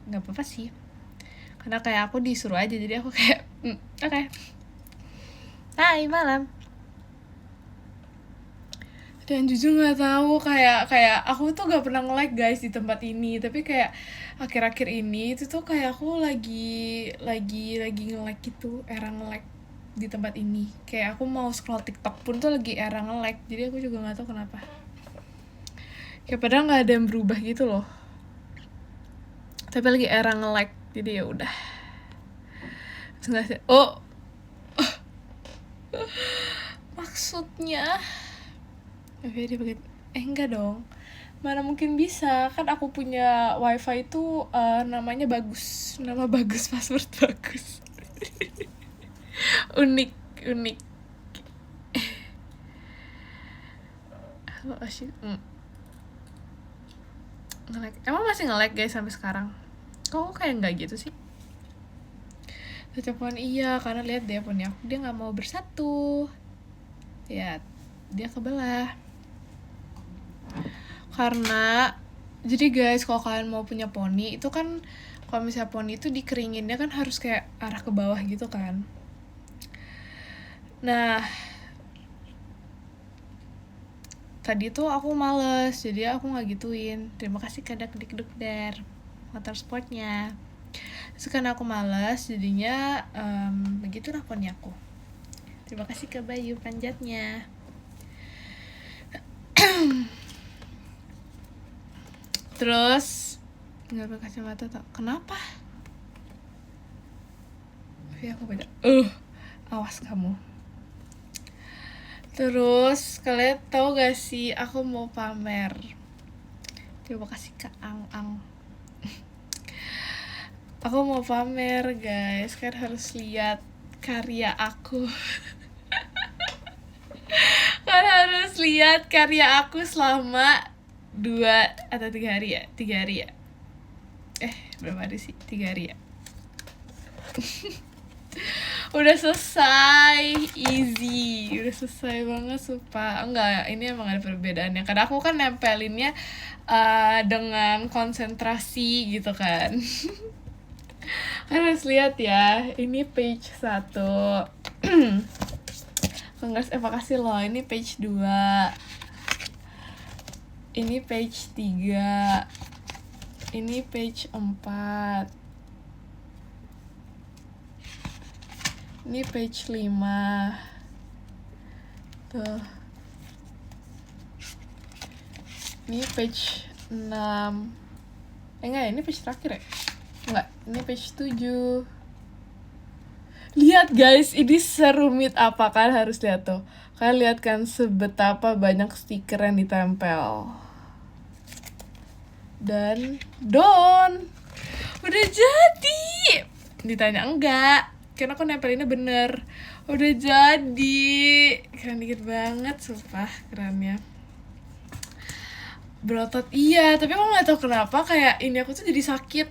nggak apa-apa sih, karena kayak aku disuruh aja, jadi aku kayak oke. Hai malam. Dan jujur nggak tahu, kayak aku tuh gak pernah nge-like guys di tempat ini, tapi kayak akhir-akhir ini itu tuh kayak aku lagi nge-like gitu, era nge-like di tempat ini. Kayak aku mau scroll TikTok pun tuh lagi era nge-like, jadi aku juga nggak tahu kenapa. Kayak padahal nggak ada yang berubah gitu loh, tapi lagi era nge-like, jadi ya udah. Oh, maksudnya oke dia begitu. Enggak dong, mana mungkin bisa, kan aku punya wifi itu namanya bagus, nama bagus, password bagus. unik halo asyik. Nge-like, emang masih nge-like guys sampai sekarang? Kok kayak nggak gitu sih? Cocok iya, karena lihat dia punya aku, dia nggak mau bersatu ya, dia kebelah. Karena jadi guys, kalau kalian mau punya poni itu kan, kalau misalnya poni itu dikeringinnya kan harus kayak arah ke bawah gitu kan. Nah tadi tuh aku males, jadi aku nggak gituin. Terima kasih Kadak Dikdukder motor sportnya. Terus karena aku males, jadinya begitulah poni aku. Terima kasih ke Bayu panjatnya. Terus nggak pakai kacamata tak? Kenapa? Ya aku beda. Awas kamu. Terus kalian tahu gak sih aku mau pamer? Terima kasih ke Ang. Aku mau pamer guys, kan harus lihat karya aku. Kan harus lihat karya aku selama 2 atau 3 hari ya? 3 hari ya? Berapa hari sih? 3 hari ya? Udah selesai, easy, udah selesai banget sumpah. Enggak, ini emang ada perbedaannya, karena aku kan nempelinnya dengan konsentrasi gitu kan. Kan harus lihat ya, ini page 1. Congrats, makasih loh, ini page 2, ini page 3, ini page 4, ini page 5 tuh, ini page 6. Enggak, ini page terakhir ya? Enggak, ini page 7. Lihat guys, ini serumit apa kan, harus lihat tuh. Kalian lihat kan sebetapa banyak stiker yang ditempel. Dan udah jadi. Ditanya enggak, karena aku nempelinnya bener. Udah jadi, keren dikit banget, sumpah kerennya. Berotot iya, tapi aku nggak tahu kenapa kayak ini aku tuh jadi sakit.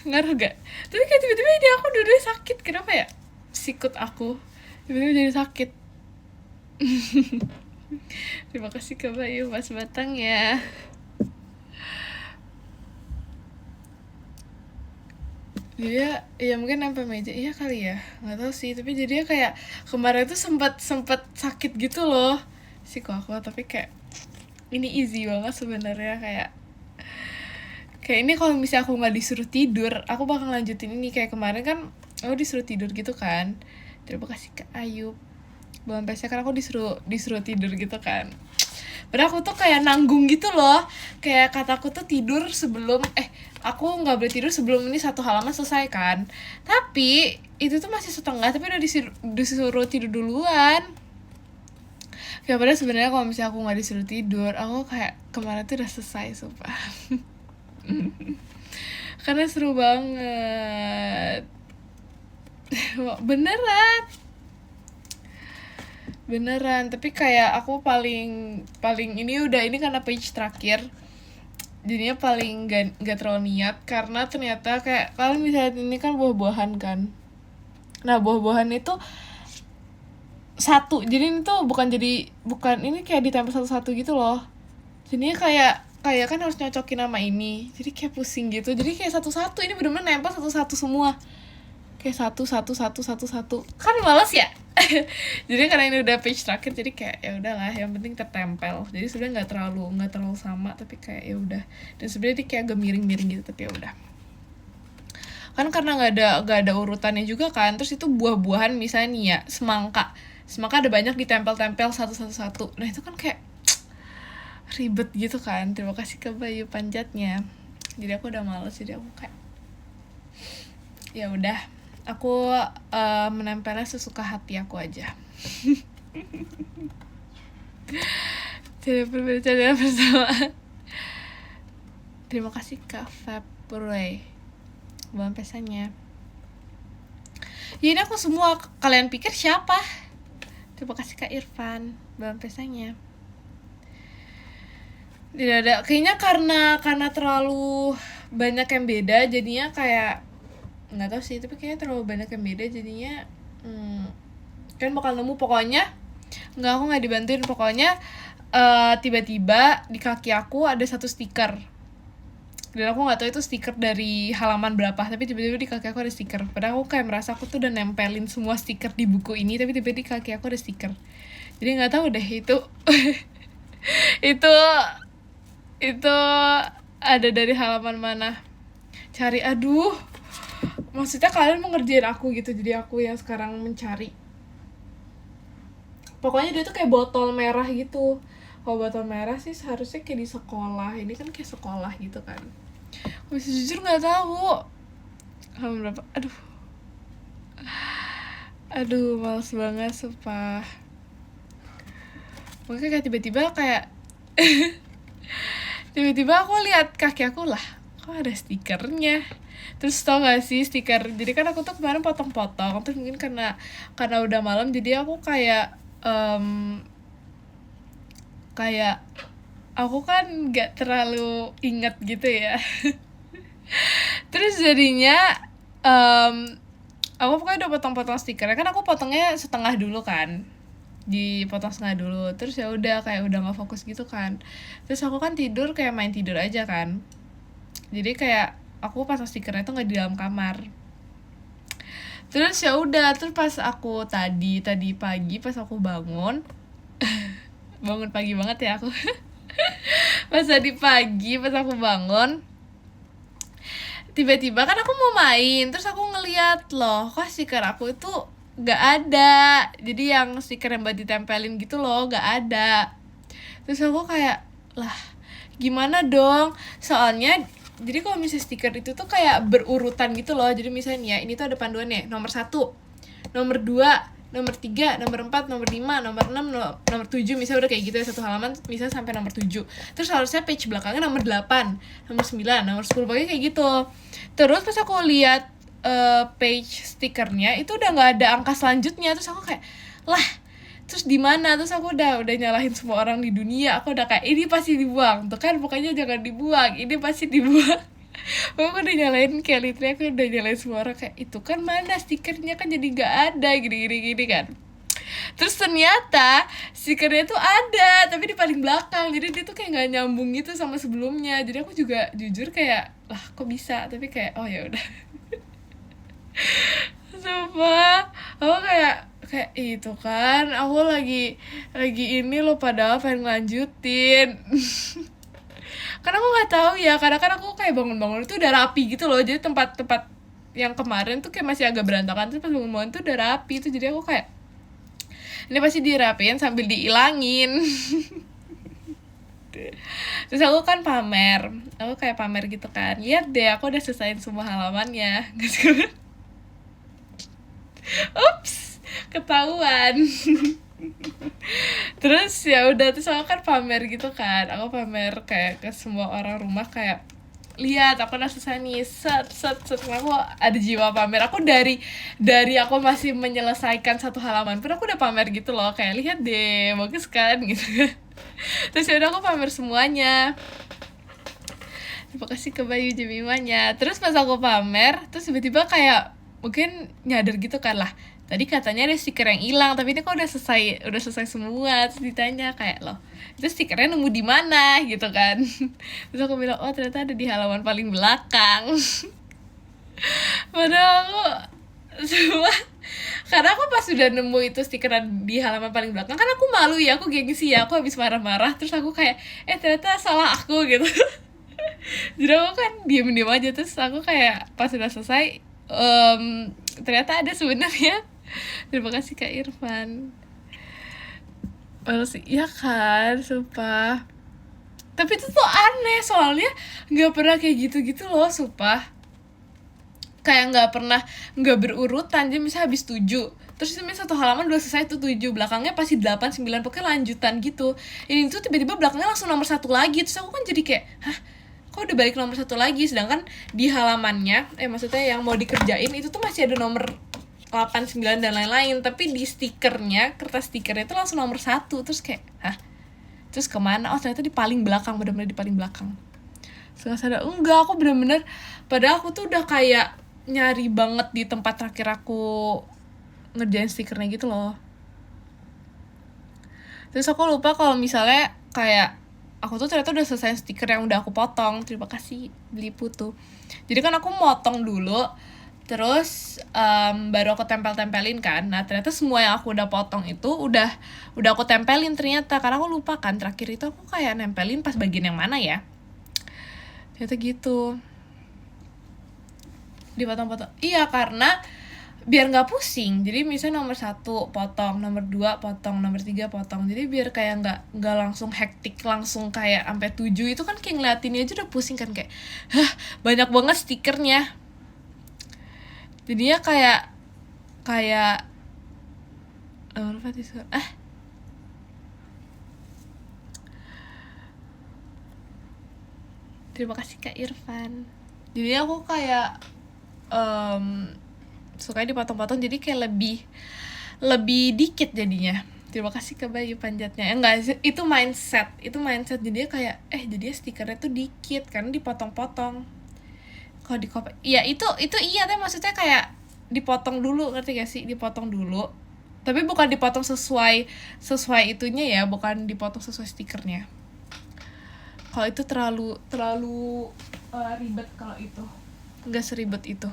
Ngaruh gak? Tapi kayak tiba-tiba ini aku dua-duanya sakit, kenapa ya? Sikut aku tiba-tiba jadi sakit. Terima kasih ke Bayu Mas Batang ya. Dia ya mungkin nempel meja, iya kali ya, nggak tahu sih, tapi jadinya kayak kemarin tuh sempat sakit gitu loh siku aku, tapi kayak ini easy banget sebenarnya. Kayak ini kalau misalnya aku nggak disuruh tidur, aku bakal lanjutin ini. Kayak kemarin kan aku disuruh tidur gitu kan. Terima kasih ke Ayub belum pesnya, karena aku disuruh tidur gitu kan. Padahal aku tuh kayak nanggung gitu loh, kayak kataku tuh tidur sebelum aku nggak boleh tidur sebelum ini 1 halaman selesai kan. Tapi itu tuh masih setengah, tapi udah disuruh tidur duluan. Kayak padahal sebenarnya kalau misalnya aku nggak disuruh tidur, aku kayak kemarin tuh udah selesai sumpah. Karena seru banget. beneran, tapi kayak aku paling ini udah, ini karena page terakhir jadinya paling gak terlalu niat, karena ternyata kayak kalian bisa lihat ini kan buah-buahan kan. Nah buah-buahan itu satu, jadi ini tuh bukan ini kayak ditempel satu-satu gitu loh, jadinya kayak kayak kan harus nyocokin nama ini, jadi kayak pusing gitu. Jadi kayak satu-satu, ini bener-bener nempel satu-satu semua, kayak satu kan males ya. Jadi karena ini udah page terakhir, jadi kayak ya udahlah, yang penting tertempel. Jadi sebenarnya nggak terlalu sama, tapi kayak ya udah. Dan sebenarnya dia kayak agak miring-miring gitu, tapi ya udah. Kan karena nggak ada urutannya juga kan. Terus itu buah-buahan misalnya nih ya, semangka ada banyak ditempel-tempel satu. Nah itu kan kayak ribet gitu kan. Terima kasih ke Bayu panjatnya. Jadi aku udah males, jadi aku kayak ya udah, aku menempelnya sesuka hati aku aja. Tidak berbicara bersama. Terima kasih Kak February bulan pesannya. Ya ini aku semua, kalian pikir siapa? Terima kasih Kak Irfan bulan pesannya. Tidak ada, kayaknya karena terlalu banyak yang beda, jadinya kayak nggak tahu sih, tapi kayaknya terlalu banyak yang beda jadinya kan bakal nemu. Pokoknya aku nggak dibantuin, pokoknya tiba-tiba di kaki aku ada satu stiker, dan aku nggak tahu itu stiker dari halaman berapa, tapi tiba-tiba di kaki aku ada stiker. Padahal aku kayak merasa aku tuh udah nempelin semua stiker di buku ini, tapi tiba-tiba di kaki aku ada stiker. Jadi nggak tahu deh itu itu ada dari halaman mana. Cari, aduh, maksudnya kalian mau ngerjain aku gitu, jadi aku yang sekarang mencari. Pokoknya dia tuh kayak botol merah gitu. Kalau botol merah sih seharusnya kayak di sekolah, ini kan kayak sekolah gitu kan. Aku jujur nggak tahu halaman berapa. Aduh males banget sumpah. Makanya kayak tiba-tiba aku lihat kaki aku, lah kok ada stikernya. Terus tau gak sih stiker, jadi kan aku tuh kemarin potong-potong, terus mungkin karena udah malam, jadi aku kayak aku kan gak terlalu inget gitu ya. Terus jadinya aku pokoknya udah potong-potong stikernya, kan aku potongnya setengah dulu kan, dipotong setengah dulu. Terus ya udah kayak udah nggak fokus gitu kan. Terus aku kan tidur kayak main tidur aja kan, jadi kayak aku pasang stikernya tuh nggak di dalam kamar. Terus ya udah, terus pas aku tadi pagi pas aku bangun pagi banget ya aku. Pas tadi pagi pas aku bangun, tiba-tiba kan aku mau main, terus aku ngeliat, loh kok stiker aku itu gak ada. Jadi yang stiker yang buat ditempelin gitu loh gak ada. Terus aku kayak, lah gimana dong, soalnya jadi kalau misalnya stiker itu tuh kayak berurutan gitu loh. Jadi misalnya ini tuh ada panduannya, nomor 1, nomor 2, nomor 3, nomor 4, nomor 5, nomor 6, nomor 7, misalnya udah kayak gitu ya, satu halaman misalnya sampai nomor 7. Terus harusnya page belakangnya nomor 8, nomor 9, nomor 10, pokoknya kayak gitu. Terus pas aku lihat page stikernya itu udah nggak ada angka selanjutnya. Terus aku kayak, lah terus di mana? Terus aku udah nyalahin semua orang di dunia. Aku udah kayak, ini pasti dibuang tuh kan, pokoknya jangan dibuang, ini pasti dibuang. Aku udah nyalain kayak literally, aku udah nyalain semua orang kayak, itu kan mana stikernya, kan jadi nggak ada, gini kan. Terus ternyata stikernya tuh ada, tapi di paling belakang, jadi dia tuh kayak nggak nyambung gitu sama sebelumnya. Jadi aku juga jujur kayak, lah kok bisa, tapi kayak oh ya udah. Sumpah aku kayak itu kan aku lagi ini loh, padahal pengen lanjutin. Karena aku nggak tahu ya, karena kan aku kayak bangun itu udah rapi gitu loh. Jadi tempat yang kemarin tuh kayak masih agak berantakan, terus pas bangun tuh udah rapi tuh. Jadi aku kayak, ini pasti dirapiin sambil diilangin. Terus aku kan pamer gitu kan, lihat deh aku udah selesaiin semua halamannya. Ups, ketahuan. Terus ya udah, terus aku kan pamer gitu kan, aku pamer kayak ke semua orang rumah kayak, lihat aku udah selesai nih, set. Aku ada jiwa pamer. Aku dari aku masih menyelesaikan satu halaman pun aku udah pamer gitu loh, kayak lihat deh bagus kan gitu. Terus ya udah aku pamer semuanya. Terima kasih ke Bayu Jemimanya. Terus pas aku pamer, terus tiba-tiba kayak mungkin nyadar gitu kan, lah tadi katanya ada stiker yang hilang, tapi ini kok udah selesai semua. Terus ditanya kayak, loh itu stikernya nemu di mana gitu kan. Terus aku bilang, oh ternyata ada di halaman paling belakang. Padahal aku semua, karena aku pas sudah nemu itu stikeran di halaman paling belakang kan aku malu ya, aku gengsi ya, aku habis marah-marah, terus aku kayak ternyata salah aku gitu. Jadi aku kan diem-diem aja, terus aku kayak pas sudah selesai, ternyata ada sebenarnya. Terima kasih Kak Irfan. Malu sih, ya kan, sumpah. Tapi itu tuh aneh, soalnya nggak pernah kayak gitu-gitu loh, sumpah. Kayak nggak berurutan. Jadi misalnya habis 7, terus itu misalnya satu halaman udah selesai tuh 7, belakangnya pasti 8, 9, pokoknya lanjutan gitu. Ini tuh tiba-tiba belakangnya langsung nomor 1 lagi. Terus aku kan jadi kayak, hah, kok udah balik nomor 1 lagi, sedangkan di halamannya maksudnya yang mau dikerjain itu tuh masih ada nomor 8, 9 dan lain-lain, tapi di stikernya, kertas stikernya itu langsung nomor 1. Terus kayak, hah, terus kemana? Oh ternyata di paling belakang, bener-bener di paling belakang. Setelah sadar, enggak, aku bener-bener, padahal aku tuh udah kayak nyari banget di tempat terakhir aku ngerjain stikernya gitu loh. Terus aku lupa kalau misalnya kayak aku tuh ternyata udah selesai stiker yang udah aku potong. Terima kasih beli putu. Jadi kan aku motong dulu, terus baru aku tempelin kan. Nah ternyata semua yang aku udah potong itu udah aku tempelin ternyata, karena aku lupa kan terakhir itu aku kayak nempelin pas bagian yang mana ya. Ternyata gitu, dipotong-potong. Iya, karena biar nggak pusing. Jadi misalnya nomor 1 potong, nomor 2 potong, nomor 3 potong. Jadi biar kayak nggak langsung hektik, langsung kayak sampai 7 itu kan kayak ngeliatinnya aja udah pusing kan, kayak hah banyak banget stikernya. Jadinya kayak terima kasih Kak Irfan. Jadi aku kayak sukanya dipotong-potong, jadi kayak lebih dikit jadinya. Terima kasih ke Bayu panjatnya. Enggak, itu mindset jadinya kayak jadinya stikernya tuh dikit karena dipotong-potong. Kalau di copy, ya itu iya, tapi maksudnya kayak dipotong dulu, ngerti gak sih? Dipotong dulu, tapi bukan dipotong sesuai itunya ya, bukan dipotong sesuai stikernya. Kalau itu terlalu ribet. Kalau itu nggak seribet itu.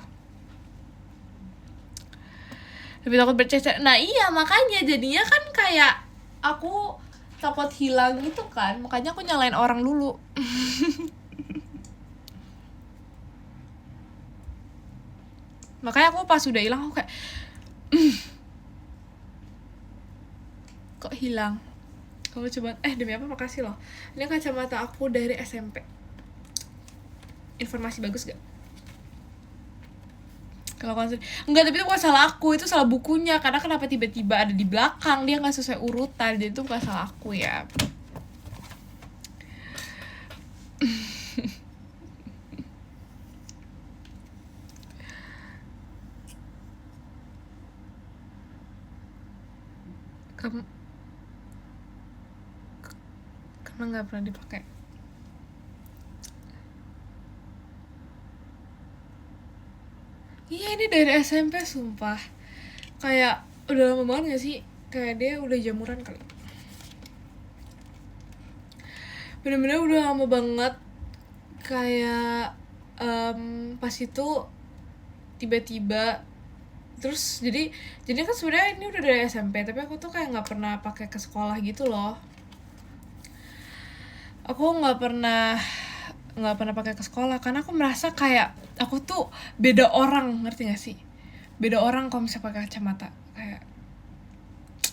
Lebih takut bercecer. Nah iya, makanya jadinya kan kayak aku takut hilang gitu kan, makanya aku nyalain orang dulu. Makanya aku pas udah hilang aku kayak kok hilang. Kamu coba, demi apa, makasih loh. Ini kacamata aku dari SMP. Informasi bagus gak? Kalau konser, enggak, tapi itu bukan salah aku, itu salah bukunya. Karena kenapa tiba-tiba ada di belakang, dia nggak sesuai urutan, jadi itu bukan salah aku ya. Karena nggak pernah dipakai. Iya, ini dari SMP sumpah. Kayak udah lama banget gak sih? Kayak dia udah jamuran kali. Bener-bener udah lama banget. Kayak pas itu tiba-tiba, terus jadi kan sebenarnya ini udah dari SMP, tapi aku tuh kayak nggak pernah pakai ke sekolah gitu loh. Aku nggak pernah pakai ke sekolah karena aku merasa kayak aku tuh beda orang, ngerti gak sih? Beda orang kalau misalnya pakai kacamata. Kayak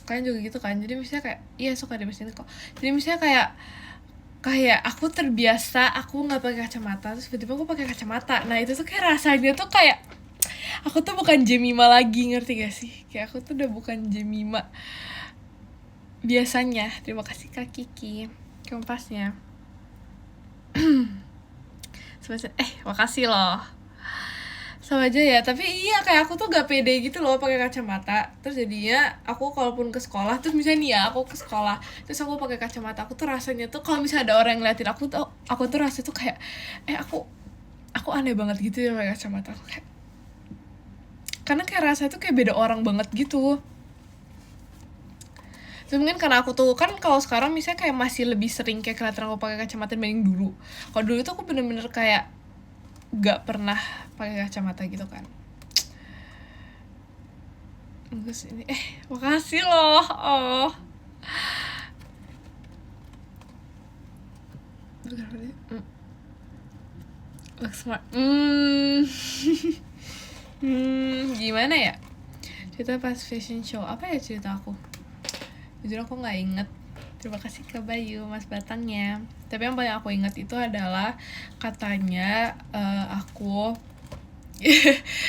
kalian juga gitu kan. Jadi misalnya kayak, iya suka di sini kok. Jadi misalnya kayak aku terbiasa aku nggak pakai kacamata, terus tiba-tiba aku pakai kacamata. Nah itu tuh kayak rasanya tuh kayak aku tuh bukan Jemima lagi, ngerti gak sih? Kayak aku tuh udah bukan Jemima biasanya. Terima kasih Kak Kiki kompasnya. Makasih loh. Sama aja ya, tapi iya kayak aku tuh gak pede gitu loh pakai kacamata. Terus jadinya aku kalaupun ke sekolah, terus misalnya nih ya aku ke sekolah terus aku pakai kacamata, aku tuh rasanya tuh kalau misalnya ada orang yang ngeliatin aku tuh rasanya tuh kayak aku aneh banget gitu ya pakai kacamata. Aku karena kayak rasanya tuh kayak beda orang banget gitu. Terus mungkin karena aku tuh kan kalau sekarang misalnya kayak masih lebih sering kayak kelihatan aku pakai kacamata dibanding dulu. Kalau dulu tuh aku bener-bener kayak gak pernah pakai kacamata gitu kan. Terus ini makasih loh. Oh. Look smart. Gimana ya? Cerita pas fashion show. Apa ya cerita aku? Jujur aku nggak inget. Terima kasih Kak Bayu, Mas Batangnya. Tapi yang paling aku ingat itu adalah katanya aku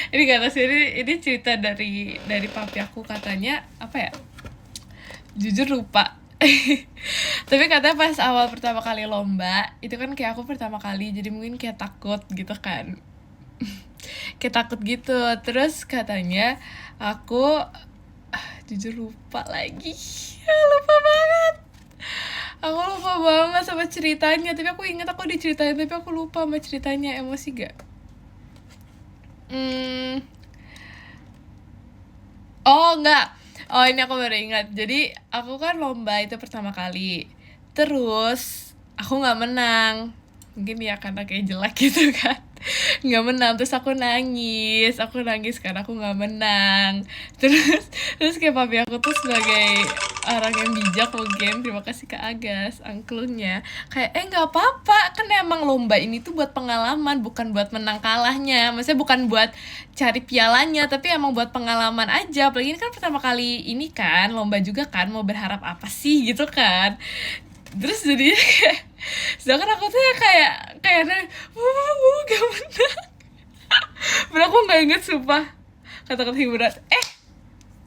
ini kata sih ini cerita dari papi aku, katanya apa ya? Jujur lupa. Tapi katanya pas awal pertama kali lomba itu kan kayak aku pertama kali, jadi mungkin kayak takut gitu kan. Kayak takut gitu. Terus katanya aku jujur lupa lagi. Lupa banget. Aku lupa banget sama ceritanya. Tapi aku ingat aku diceritain, tapi aku lupa sama ceritanya. Emosi gak? Oh enggak. Oh ini aku baru ingat. Jadi aku kan lomba itu pertama kali. Terus aku gak menang. Mungkin ya karena kayak jelek gitu kan. Nggak menang, terus aku nangis karena aku nggak menang. Terus kayak papi aku tuh sebagai orang yang bijak mungkin, terima kasih ke Agas angklungnya, kayak nggak apa-apa, kan emang lomba ini tuh buat pengalaman, bukan buat menang kalahnya, maksudnya bukan buat cari pialanya, tapi emang buat pengalaman aja. Apalagi ini kan pertama kali ini kan lomba juga kan, mau berharap apa sih gitu kan. Terus jadinya kayak, sedangkan aku tuh ya kayak gak menang. Bener aku gak inget sumpah kata-kata hiburan.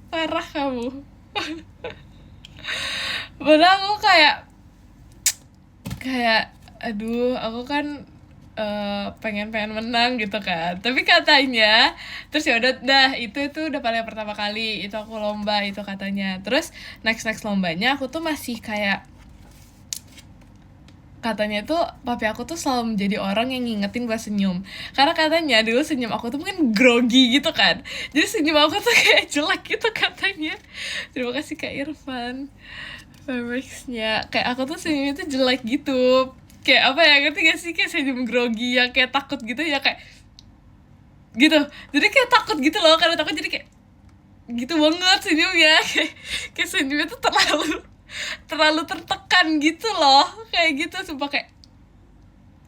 Parah kamu. Bener aku kayak aduh, aku kan pengen menang gitu kan. Tapi katanya terus ya udah itu udah paling pertama kali itu aku lomba itu katanya. Terus next lombanya aku tuh masih kayak, katanya tuh papi aku tuh selalu menjadi orang yang ngingetin buat senyum, karena katanya dulu senyum aku tuh mungkin grogi gitu kan, jadi senyum aku tuh kayak jelek gitu katanya. Terima kasih Kak Irfan Fabricsnya. Kayak aku tuh senyumnya tuh jelek gitu, kayak apa ya, ngerti gak sih, kayak senyum grogi yang kayak takut gitu ya, kayak gitu. Jadi kayak takut gitu loh, karena takut jadi kayak gitu banget senyumnya. Kayak senyumnya tuh terlalu tertekan gitu loh, kayak gitu sumpah, kayak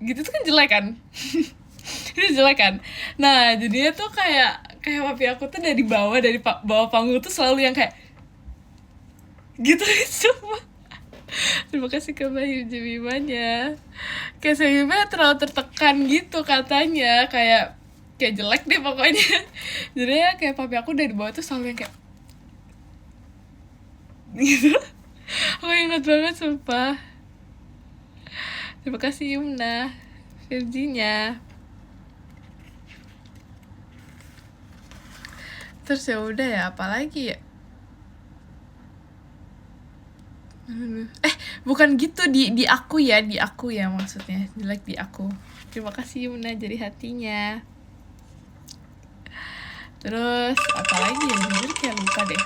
gitu tuh kan jelek kan. Itu jelek kan. Nah jadinya tuh kayak papi aku tuh dari bawah panggung tuh selalu yang kayak gitu. Sumpah. Terima kasih ke Bayu Jemimanya. Kayak senyumnya terlalu tertekan gitu katanya, kayak jelek deh pokoknya. Jadi ya kayak papi aku dari bawah tuh selalu yang kayak gitu. Aku ingat banget sumpah. Terima kasih Yumna Virginia. Terus ya udah ya, apalagi ya, bukan gitu, di aku ya maksudnya, jelek di aku. Terima kasih Yumna jadi hatinya. Terus apalagi ya, jujur kayak lupa deh.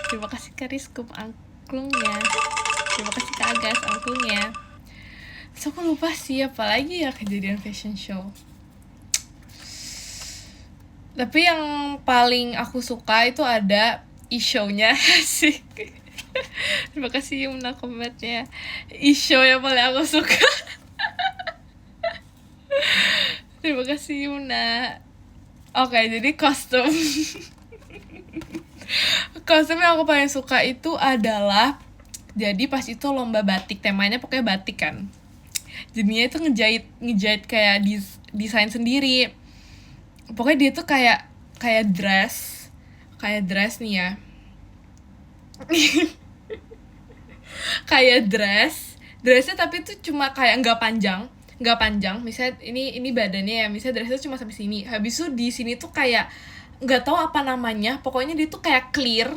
Terima kasih ke Rizkum angklungnya, terima kasih ke Agas angklungnya. Terus aku lupa sih apalagi ya kejadian fashion show. Tapi yang paling aku suka itu ada e-show-nya sih. Terima kasih Yumna komennya. E-show yang paling aku suka. Terima kasih Yumna. Oke, jadi kostum. Kostum yang aku paling suka itu adalah, jadi pas itu lomba batik, temanya pokoknya batik kan. Jadinya itu ngejahit kayak desain sendiri. Pokoknya dia tuh kayak dress nih ya. Kayak dressnya tapi tuh cuma kayak nggak panjang. Misalnya ini badannya ya, misalnya dressnya cuma sampai sini. Habis itu di sini tuh kayak nggak tahu apa namanya, pokoknya dia tuh kayak clear.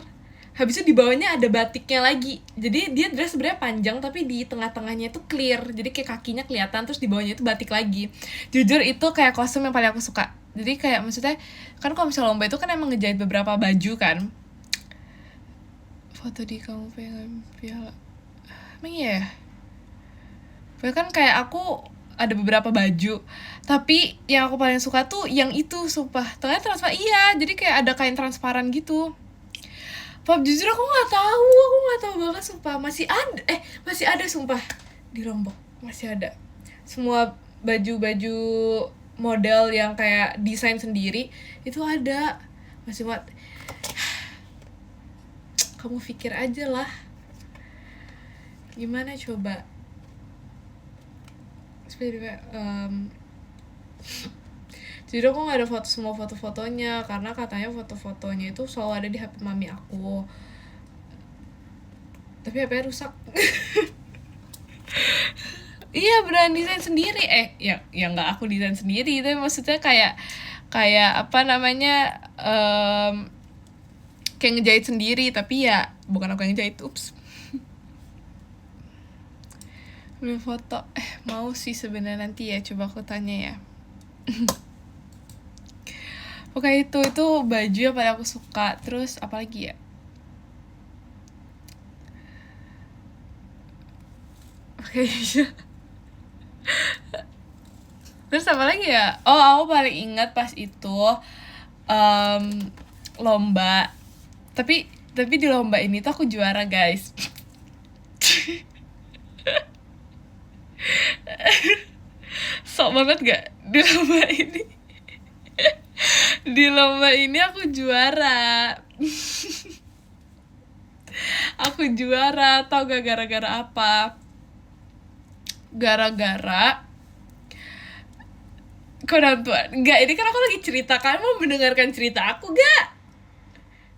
Habis itu di bawahnya ada batiknya lagi. Jadi dia dress sebenarnya panjang tapi di tengah-tengahnya itu clear. Jadi kayak kakinya kelihatan, terus di bawahnya itu batik lagi. Jujur itu kayak kostum yang paling aku suka. Jadi kayak maksudnya kan kalau misalnya lomba itu kan emang ngejahit beberapa baju kan. Foto di kamu pengen piala. Emang iya ya? Pokoknya kan kayak aku ada beberapa baju, tapi yang aku paling suka tuh yang itu, sumpah. Tengahnya transparan, iya, jadi kayak ada kain transparan gitu. Pap, jujur aku nggak tahu banget, sumpah. Masih ada, sumpah, di Lombok masih ada. Semua baju-baju model yang kayak desain sendiri itu ada, masih buat. Kamu pikir aja lah, gimana coba? Jadi aku nggak ada semua foto-fotonya karena katanya foto-fotonya itu selalu ada di HP mami aku, tapi HP-nya rusak. Iya, beneran desain sendiri. Ya nggak aku desain sendiri, tapi maksudnya kayak apa namanya, kayak ngejahit sendiri, tapi ya bukan aku yang jahit. Ups. Beli foto, mau sih sebenarnya, nanti ya coba aku tanya ya. Oke, itu baju yang paling aku suka. Terus apa lagi ya? Oke. Terus apa lagi ya? Oh, aku paling ingat pas itu lomba. Tapi di lomba ini tuh aku juara, guys. Sok banget gak di lomba ini? Di lomba ini aku juara. Aku juara, tau gak gara-gara apa? Gara-gara Tuhan. Enggak, ini kan aku lagi cerita. Kalian mau mendengarkan cerita aku gak?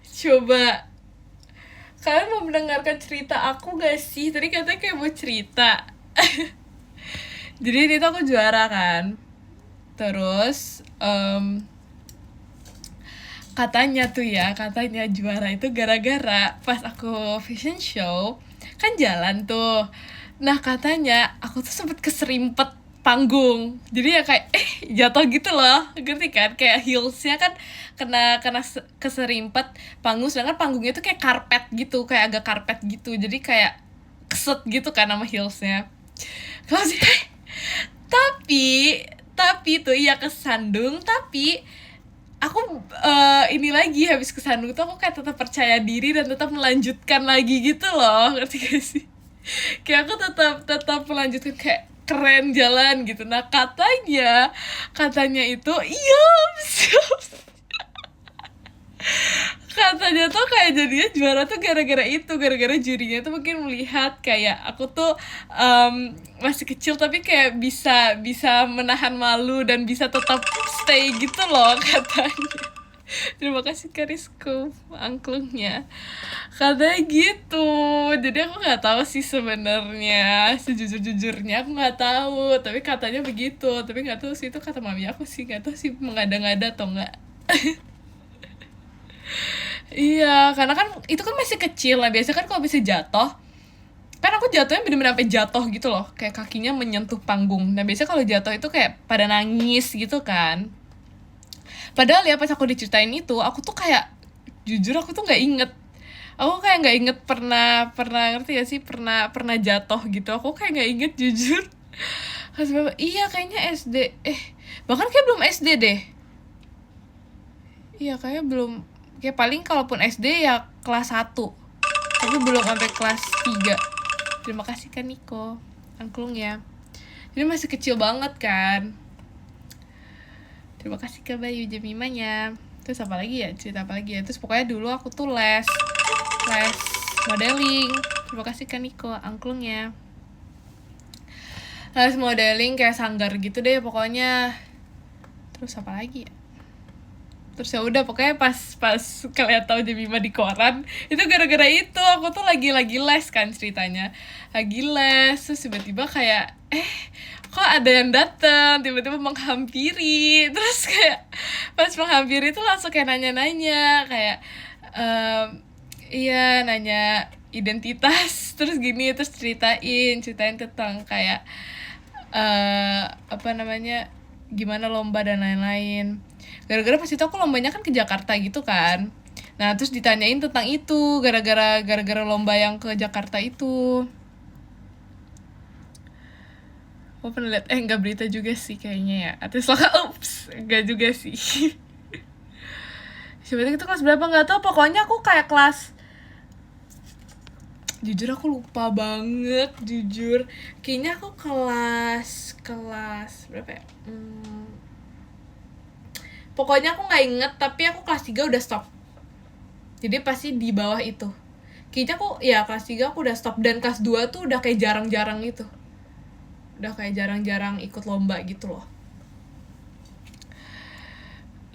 Coba. Kalian mau mendengarkan cerita aku gak sih? Tadi katanya kayak mau cerita. Jadi ini tuh aku juara kan. Terus katanya juara itu gara-gara pas aku fashion show kan jalan tuh. Nah, katanya aku tuh sempet keserimpet panggung, jadi ya kayak jatuh gitu loh, ngerti kan? Kayak heelsnya kan kena keserimpet panggung, sedangkan panggungnya tuh kayak karpet gitu, kayak agak karpet gitu, jadi kayak keset gitu kan sama heelsnya. Kalau sih tapi tuh ya kesandung, tapi aku ini lagi habis kesandung tuh aku kayak tetap percaya diri dan tetap melanjutkan lagi gitu loh, ngerti gak sih? Kayak aku tetap melanjutkan, kayak keren jalan gitu. Nah, katanya itu iya, katanya tuh kayak jadinya juara tuh gara-gara itu, gara-gara jurinya tuh mungkin melihat kayak aku tuh masih kecil tapi kayak bisa menahan malu dan bisa tetap stay gitu loh, katanya. Terima kasih Karisku, angklungnya. Katanya gitu. Jadi aku nggak tahu sih sebenarnya, sejujur-jujurnya aku nggak tahu. Tapi katanya begitu. Tapi nggak tahu sih itu kata mami aku sih, nggak tahu sih mengada-ngada atau nggak. Iya, karena kan itu kan masih kecil lah. Biasanya kan kalau bisa jatuh, kan aku jatuhnya bener-bener sampai jatuh gitu loh, kayak kakinya menyentuh panggung. Nah, biasanya kalau jatuh itu kayak pada nangis gitu kan. Padahal ya pas aku diceritain itu, aku tuh kayak jujur aku tuh nggak inget. Aku kayak nggak inget pernah ngerti ya sih, pernah jatuh gitu. Aku kayak nggak inget jujur. Iya kayaknya SD, bahkan kayak belum SD deh. Iya kayaknya belum, kayak paling kalaupun SD ya kelas 1, tapi belum sampai kelas 3. Terima kasih kan Niko, angklung ya. Jadi masih kecil banget kan. Terima kasih ke Bayu Jemimanya. Terus apa lagi ya, cerita apa lagi ya? Terus pokoknya dulu aku tuh les modeling. Terima kasih kan Niko, angklung ya. Les modeling kayak sanggar gitu deh pokoknya. Terus apa lagi ya? Terus ya udah pokoknya pas kalian tahu Jemima di koran itu gara-gara itu. Aku tuh lagi les kan ceritanya, lagi les, terus tiba-tiba kayak kok ada yang datang tiba-tiba menghampiri. Terus kayak pas menghampiri itu langsung kayak nanya-nanya kayak iya, nanya identitas, terus gini, terus ceritain tentang kayak apa namanya, gimana lomba dan lain-lain. Gara-gara pas itu aku lombanya kan ke Jakarta gitu kan. Nah terus ditanyain tentang itu gara-gara lomba yang ke Jakarta itu. Aku pernah lihat, nggak berita juga sih kayaknya ya. Artis lokal, nggak juga sih. Sebenarnya itu kelas berapa nggak tahu. Pokoknya aku kayak kelas, jujur aku lupa banget, jujur. Kayaknya aku kelas berapa ya? Pokoknya aku nggak inget, tapi aku kelas 3 udah stop. Jadi pasti di bawah itu. Kayaknya aku, ya kelas 3 aku udah stop. Dan kelas 2 tuh udah kayak jarang-jarang gitu. Udah kayak jarang-jarang ikut lomba gitu loh.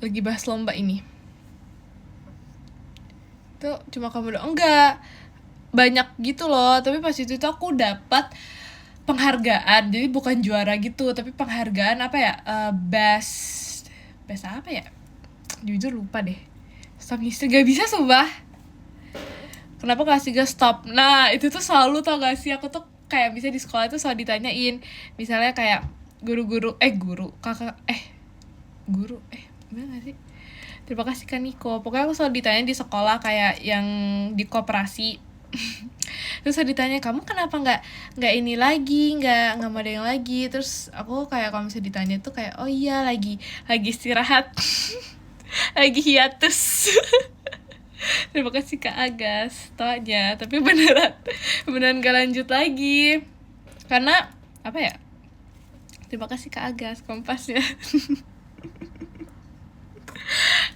Lagi bahas lomba ini. Tuh cuma kamu doang. Enggak. Banyak gitu loh. Tapi pas itu tuh aku dapat penghargaan. Jadi bukan juara gitu, tapi penghargaan apa ya? Best apa ya? Jujur lupa deh. Stop history gak bisa sumpah. Kenapa kelas 3 stop? Nah itu tuh selalu tau gak sih, aku tuh kayak bisa di sekolah tuh selalu ditanyain. Misalnya kayak guru gimana gak sih? Terima kasih Kak Niko. Pokoknya aku selalu ditanya di sekolah kayak yang di koperasi. Terus saya ditanya, kamu kenapa nggak ini lagi, nggak model lagi. Terus aku kayak kalau misalnya ditanya tuh kayak, oh iya lagi istirahat. Lagi hiatus. Terima kasih Kak Agas, tau aja. Tapi beneran gak lanjut lagi. Karena apa ya? Terima kasih Kak Agas, Kompas ya.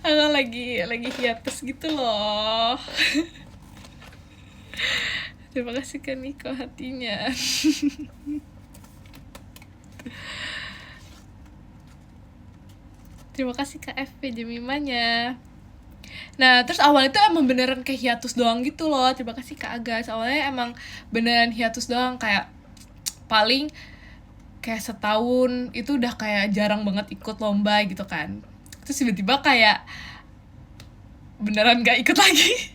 Aku lagi hiatus gitu loh. Terima kasih Kak Niko hatinya. Terima kasih Kak FP Jemimanya. Nah terus awalnya tuh emang beneran kayak hiatus doang gitu loh. Terima kasih Kak Agas. Awalnya emang beneran hiatus doang, kayak paling kayak setahun itu udah kayak jarang banget ikut lomba gitu kan. Terus tiba-tiba kayak beneran gak ikut lagi.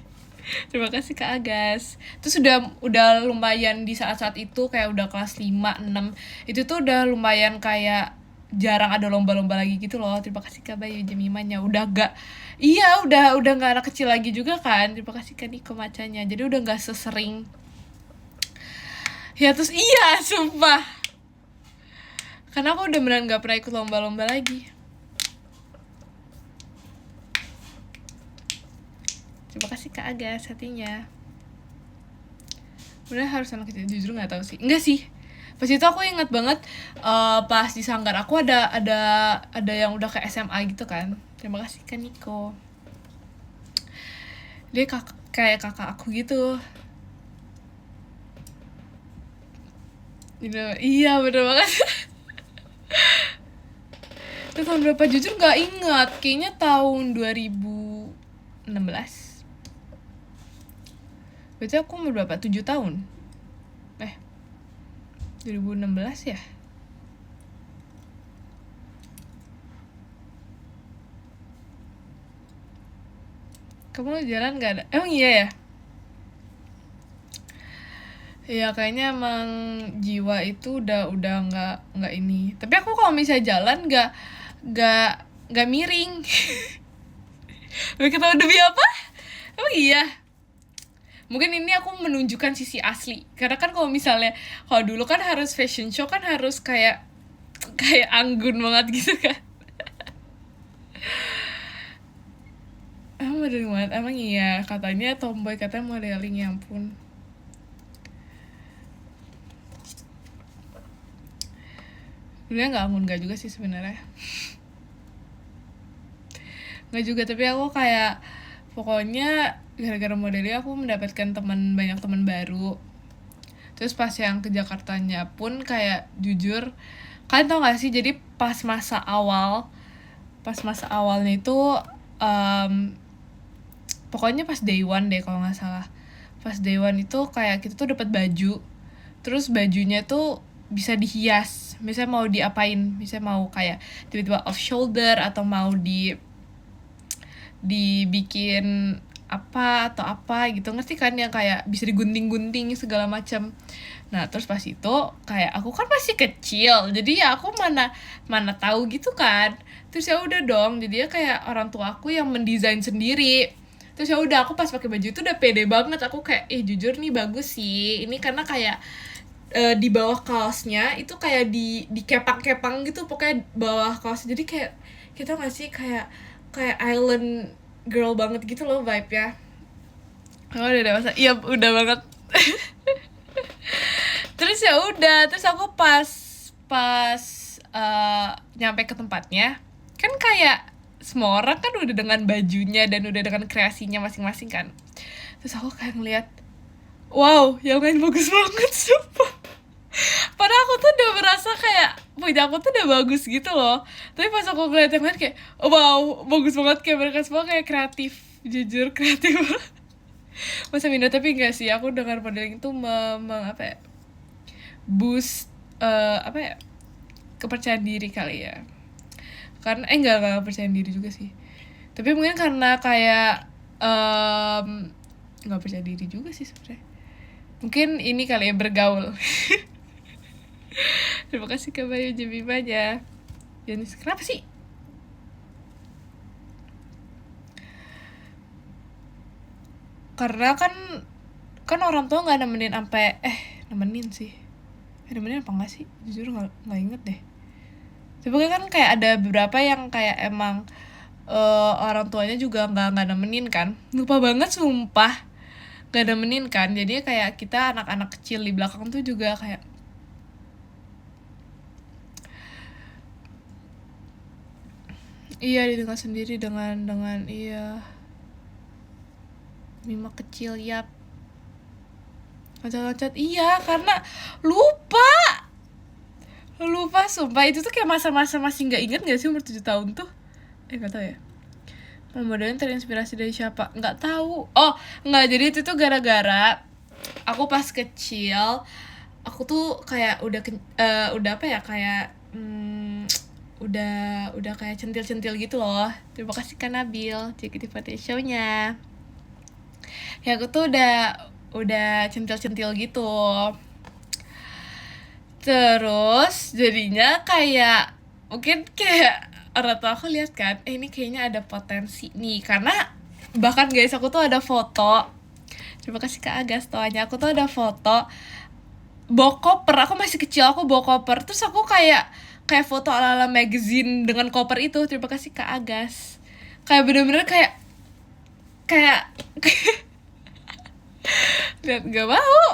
Terima kasih Kak Agas. Terus udah lumayan di saat-saat itu, kayak udah kelas 5, 6. Itu tuh udah lumayan kayak jarang ada lomba-lomba lagi gitu loh. Terima kasih Kak Bayu Jemimanya. Udah gak gak anak kecil lagi juga kan. Terima kasih Kak Niko Macanya. Jadi udah gak sesering hiatus. Iya sumpah. Karena aku udah beneran gak pernah ikut lomba-lomba lagi. Terima kasih Kak Agas hatinya. Bener harus anak kecil, jujur gak tahu sih. Enggak sih. Pas itu aku ingat banget pas di Sanggar aku ada yang udah ke SMA gitu kan. Terima kasih Kak Niko. Dia kayak kakak aku gitu. Iya bener banget. Itu tahun berapa jujur gak ingat. Kayaknya tahun 2016. Berarti aku umur berapa? 7 tahun? 2016 ya? Kamu jalan gak ada? Emang iya ya? Ya kayaknya emang jiwa itu udah nggak ini. Tapi aku kalau misalnya jalan nggak miring. Tapi ketawa demi apa? Emang iya? Mungkin ini aku menunjukkan sisi asli. Karena kan kalau misalnya, kalau dulu kan harus fashion show kan harus kayak anggun banget gitu kan. Emang modeling banget, emang iya. Katanya tomboy, katanya modeling, ya ampun. Sebenarnya nggak anggun juga sih sebenarnya. Nggak juga, tapi aku kayak pokoknya gara-gara modeling aku mendapatkan banyak teman baru. Terus pas yang ke Jakartanya pun kayak jujur, kalian tau gak sih, jadi pas masa awalnya itu pokoknya pas day one deh kalau nggak salah. Pas day one itu kayak kita tuh dapat baju, terus bajunya tuh bisa dihias, misalnya mau diapain, misalnya mau kayak tiba-tiba off shoulder atau mau dibikin apa atau apa gitu, ngerti kan, yang kayak bisa digunting-gunting segala macam. Nah terus pas itu kayak aku kan masih kecil, jadi ya aku mana tahu gitu kan. Terus ya udah dong, jadinya kayak orang tua aku yang mendesain sendiri. Terus ya udah aku pas pakai baju itu udah pede banget, aku kayak jujur nih bagus sih ini, karena kayak di bawah kaosnya itu kayak di kepang-kepang gitu, pokoknya bawah kaos, jadi kayak kita nggak sih kayak island girl banget gitu loh vibe ya. Oh udah dewasa, iya udah banget. Terus ya udah, terus aku pas pas nyampe ke tempatnya kan kayak semua orang kan udah dengan bajunya dan udah dengan kreasinya masing-masing kan. Terus aku kayak ngeliat, wow yang lain bagus banget sumpah. Padahal aku tuh udah merasa kayak punya aku tuh udah bagus gitu loh. Tapi pas aku ngeliat yang lain kayak, oh, wow bagus banget, kayak mereka semua kayak kreatif, jujur kreatif. Masa minat, tapi enggak sih, aku dengan modeling itu apa ya, boost apa ya, kepercayaan diri kali ya. Karena enggak percaya diri juga sih, tapi mungkin karena kayak nggak percaya diri juga sih sebenarnya, mungkin ini kali ya, bergaul. Terima kasih Kak Bayu Jemimanya. Janis, kenapa sih? Karena kan orang tua nggak nemenin sampai nemenin sih, nemenin apa nggak sih, jujur nggak inget deh. Tapi kan kayak ada beberapa yang kayak emang orang tuanya juga nggak nemenin kan, lupa banget sumpah, nggak nemenin kan. Jadi kayak kita anak-anak kecil di belakang tuh juga kayak iya didengar sendiri dengan iya Mima kecil, yap, loncat-loncat, iya karena lupa sumpah. Itu tuh kayak masa-masa masih nggak inget nggak sih umur 7 tahun tuh, nggak tahu ya. Modelnya terinspirasi dari siapa? Nggak tahu. Oh nggak, jadi itu tuh gara-gara aku pas kecil, aku tuh kayak udah apa ya, kayak udah kayak centil-centil gitu loh. Terima kasih Kak Nabil JKT48 show-nya. Ya aku tuh udah centil-centil gitu. Terus jadinya kayak mungkin kayak orang tua aku lihat kan, ini kayaknya ada potensi nih, karena bahkan guys aku tuh ada foto. Terima kasih Kak Agas toanya. Aku tuh ada foto bawa koper, aku masih kecil, aku bawa koper, terus aku kayak foto ala-ala magazine dengan koper itu. Terima kasih Kak Agas. Kayak bener-bener kayak lihat gak mau,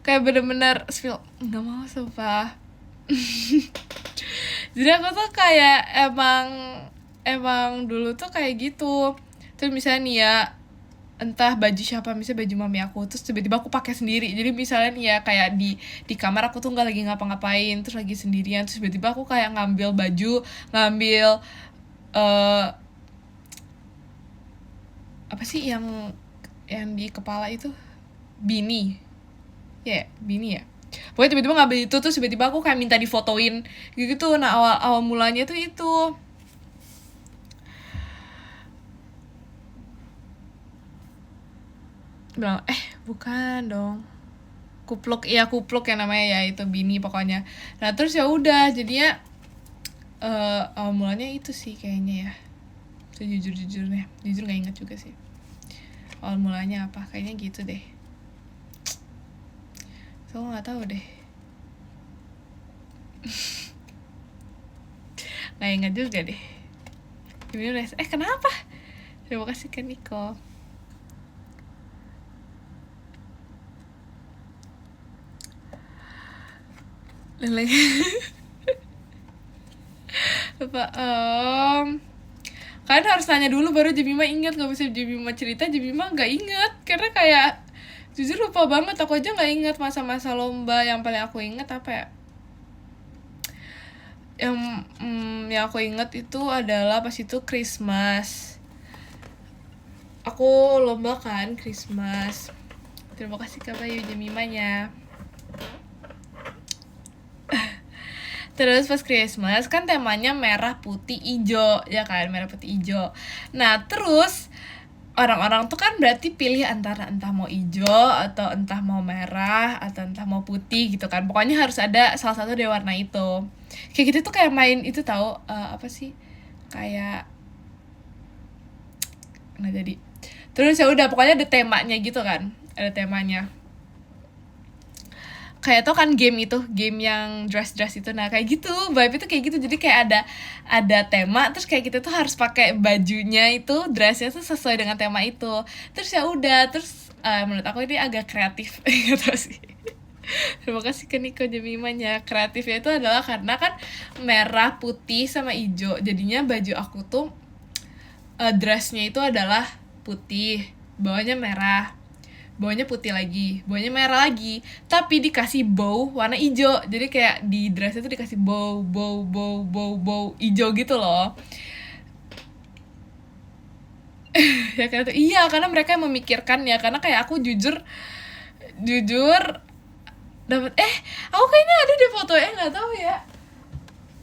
kayak bener-bener spill, nggak mau sumpah. Jadi aku tuh kayak emang dulu tuh kayak gitu. Terus misalnya nih ya, entah baju siapa, misalnya baju mami aku, terus tiba-tiba aku pakai sendiri. Jadi misalnya nih ya, kayak di kamar aku tuh nggak lagi ngapa-ngapain, terus lagi sendirian, terus tiba-tiba aku kayak ngambil baju, ngambil apa sih yang di kepala itu, beanie ya, beanie ya, pokoknya tiba-tiba ngambil itu, terus tiba-tiba aku kayak minta difotoin gitu. Nah awal mulanya tuh itu. Bilang bukan dong, kupluk yang namanya ya, itu beanie pokoknya. Nah terus ya udah jadinya awal mulanya itu sih kayaknya ya, jujur nggak ingat juga sih awal mulanya apa, kayaknya gitu deh. So nggak tahu deh. Nggak ingat juga deh. Kenapa? Terima kasih Kak Niko. Lele. Lupa kalian harus tanya dulu baru Jemima ingat. Gak bisa Jemima cerita, Jemima gak ingat, karena kayak jujur lupa banget. Aku aja gak ingat masa-masa lomba. Yang paling aku ingat apa ya, yang aku ingat itu adalah pas itu Christmas, aku lomba kan Christmas. Terima kasih Kak Bayu Jemimanya. Terus pas Christmas kan temanya merah putih ijo ya kan, merah putih ijo. Nah terus orang-orang tuh kan berarti pilih antara entah mau hijau atau entah mau merah atau entah mau putih gitu kan, pokoknya harus ada salah satu dari warna itu. Kayak gitu tuh kayak main itu tahu, apa sih, kayak nggak jadi. Terus ya udah pokoknya ada temanya gitu kan, ada temanya. Kayak tuh kan game itu, game yang dress itu, nah kayak gitu, vibe itu kayak gitu. Jadi kayak ada tema, terus kayak kita tuh harus pakai bajunya itu, dressnya tuh sesuai dengan tema itu. Terus ya udah, terus menurut aku ini agak kreatif gitu sih. Terima kasih ke Niko Jemimanya. Kreatifnya itu adalah karena kan merah, putih, sama hijau. Jadinya baju aku tuh dressnya itu adalah putih, bawahnya merah, bawahnya putih lagi, bawahnya merah lagi, tapi dikasih bow warna hijau. Jadi kayak di dress itu dikasih bow hijau gitu loh. Ya kan, iya, karena mereka yang memikirkan ya. Karena kayak aku jujur dapat aku kayaknya ada deh fotonya, nggak tahu ya.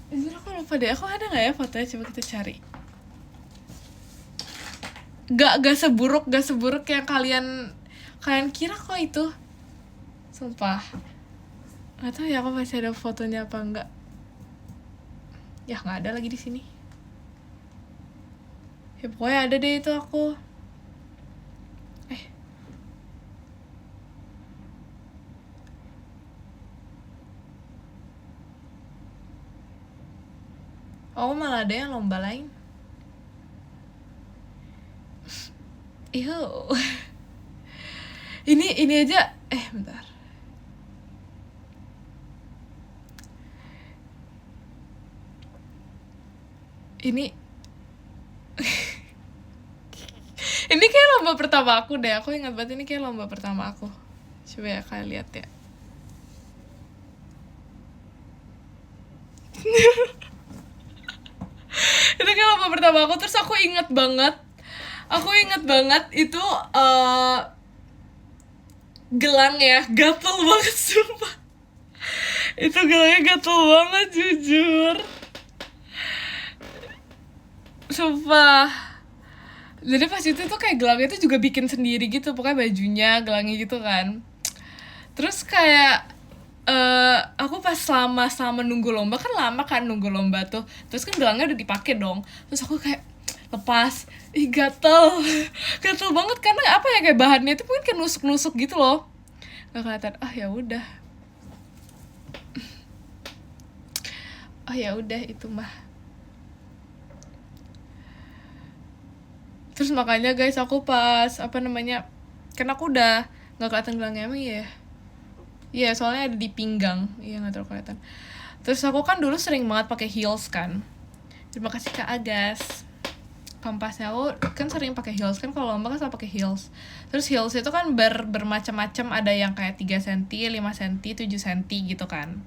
Jujur aku lupa deh, aku ada nggak ya fotonya, coba kita cari. Gak seburuk yang kalian kira kok itu, sumpah. Nggak tahu ya aku masih ada fotonya apa enggak. Ya nggak ada lagi di sini. Ya pokoknya ada deh itu aku. Oh, malah ada yang lomba lain. Ihu. Ini aja. Bentar. Ini ini kayak lomba pertama aku deh. Aku ingat banget ini kayak lomba pertama aku. Coba ya kalian lihat ya. Itu kayak lomba pertama aku. Terus aku inget banget itu gelang ya, gatel banget sumpah. Itu gelangnya gatel banget jujur, sumpah. Jadi pas itu tuh kayak gelangnya tuh juga bikin sendiri gitu, pokoknya bajunya, gelangnya gitu kan. Terus kayak aku pas selama nunggu lomba, kan lama kan nunggu lomba tuh. Terus kan gelangnya udah dipakai dong. Terus aku kayak lepas, gatel gatel banget karena apa ya, kayak bahannya itu mungkin kayak nusuk gitu loh, nggak kelihatan. Ya udah itu mah. Terus makanya guys, aku pas kan aku udah nggak kelihatan gelangnya emang ya. Iya, soalnya ada di pinggang. Iya, nggak terlalu kelihatan. Terus aku kan dulu sering banget pakai heels kan. Terima kasih Kak Agas. Kampasnya aku kan sering pakai heels kan, kalau lomba kan selalu pakai heels. Terus heels itu kan bermacam-macam, ada yang kayak 3 cm, 5 cm, 7 cm gitu kan.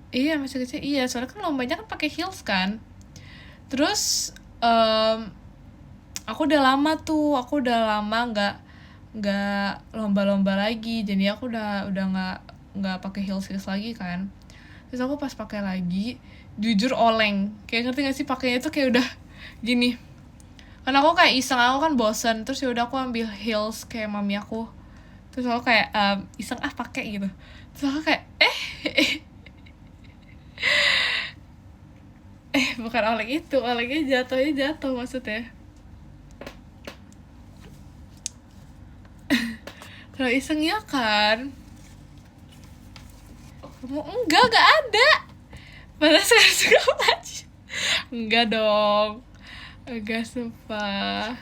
Iya, masih kecil. Iya, soalnya kan lombanya kan pakai heels kan. Terus aku udah lama nggak lomba-lomba lagi, jadi aku udah nggak pakai heels lagi kan. Terus aku pas pakai lagi, jujur oleng, kayak ngerti gak sih, pakainya tuh kayak udah gini. Karena aku kayak iseng, aku kan bosen, terus ya udah aku ambil heels kayak mami aku. Terus aku kayak iseng pakai gitu. Terus aku kayak bukan oleng itu, olengnya jatuh maksudnya. Terlalu iseng ya kan? Kamu enggak ada. Padahal suka baju. Enggak dong. Enggak, sumpah.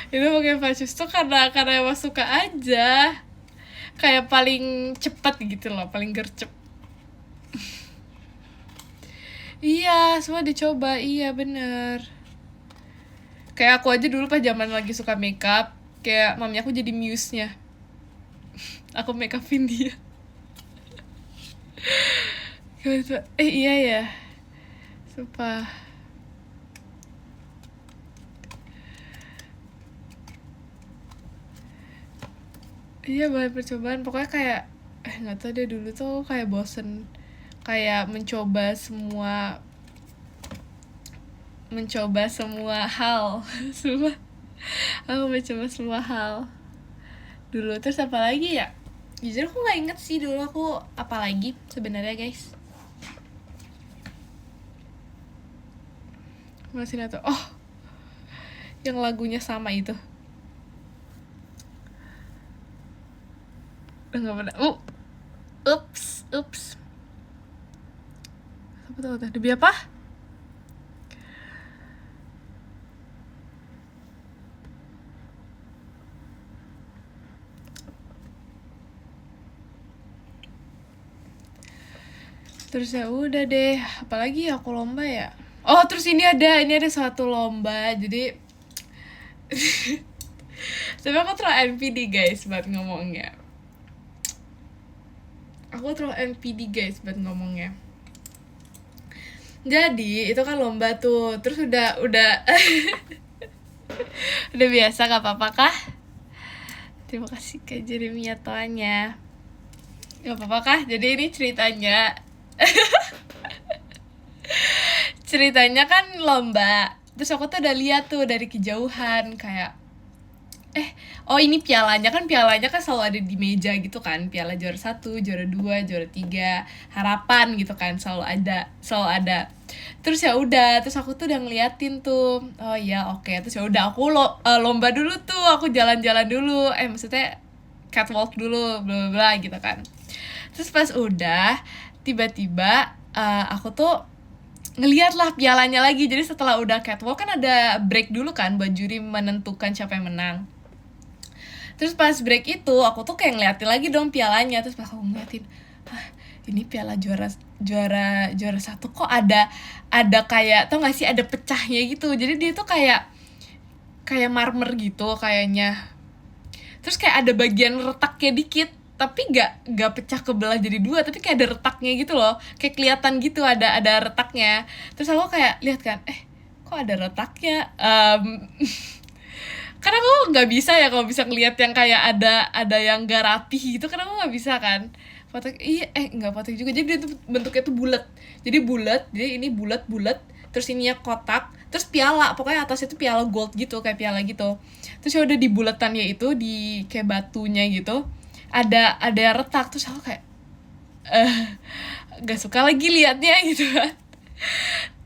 Itu pakai baju tuh karena emang suka aja. Kayak paling cepat gitu loh, paling gercep. Iya, semua dicoba. Iya, bener. Kayak aku aja dulu pas zaman lagi suka makeup, kayak mami aku jadi muse-nya. Aku make upin dia. Iya ya. Sumpah. Iya, banyak percobaan. Pokoknya kayak nggak tahu deh, dulu tuh kayak bosen, kayak mencoba semua mencoba semua hal. Semua aku mencoba semua hal dulu. Terus apa lagi ya, jujur aku nggak inget sih dulu aku apa lagi sebenarnya guys. Masih nato, oh yang lagunya sama itu udah nggak pernah. Ups apa tuh demi apa. Terus ya udah deh, apalagi ya aku lomba ya. Oh terus ini ada suatu lomba, jadi tapi aku terlalu NPD guys buat ngomongnya. Jadi itu kan lomba tuh, terus udah udah biasa, gak apa-apa kah? Terima kasih Kak Jeremia toanya. Gak apa-apa kah? Jadi ini ceritanya kan lomba. Terus aku tuh udah lihat tuh dari kejauhan kayak ini pialanya kan selalu ada di meja gitu kan, piala juara 1, juara 2, juara 3, harapan gitu kan, selalu ada. Terus ya udah, terus aku tuh udah ngeliatin tuh, oh iya oke. Terus ya udah aku lomba dulu tuh, aku jalan-jalan dulu, maksudnya catwalk dulu, bla bla bla gitu kan. Terus pas udah, tiba-tiba aku tuh ngeliat lah pialanya lagi. Jadi setelah udah catwalk kan ada break dulu kan buat juri menentukan siapa yang menang. Terus pas break itu aku tuh kayak ngeliatin lagi dong pialanya. Terus pas aku ngeliatin, ini piala juara 1 kok ada kayak, tau gak sih, ada pecahnya gitu. Jadi dia tuh kayak marmer gitu kayaknya. Terus kayak ada bagian retaknya dikit, tapi gak pecah kebelah jadi dua, tapi kayak ada retaknya gitu loh, kayak kelihatan gitu ada retaknya. Terus aku kayak lihat kan, kok ada retaknya. Karena aku nggak bisa ya kalau bisa ngelihat yang kayak ada yang gak rapih gitu, karena aku nggak bisa kan. Foto nggak foto juga, jadi dia tuh bentuknya tuh bulat. Jadi ini bulat, terus ininya kotak, terus piala, pokoknya atasnya tuh piala gold gitu, kayak piala gitu. Terus ya udah di bulatannya itu, di kayak batunya gitu, ada retak. Terus aku kayak gak suka lagi liatnya gitu kan.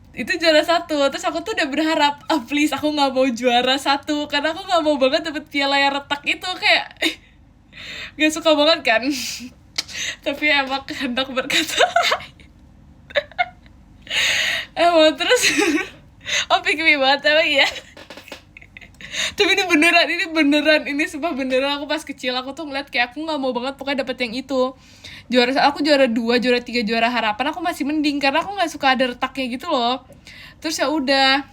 Itu juara 1. Terus aku tuh udah berharap, please aku nggak mau juara 1, karena aku nggak mau banget dapet piala yang retak itu, kayak gak suka banget kan. Tapi emang kehendak berkata emang. Terus pick me banget emang ya. Tapi ini beneran, ini sumpah beneran. Aku pas kecil aku tuh ngeliat kayak aku nggak mau banget pokoknya dapet yang itu. Aku juara 2, juara 3, juara harapan aku masih mending, karena aku nggak suka ada retaknya gitu loh. Terus ya udah,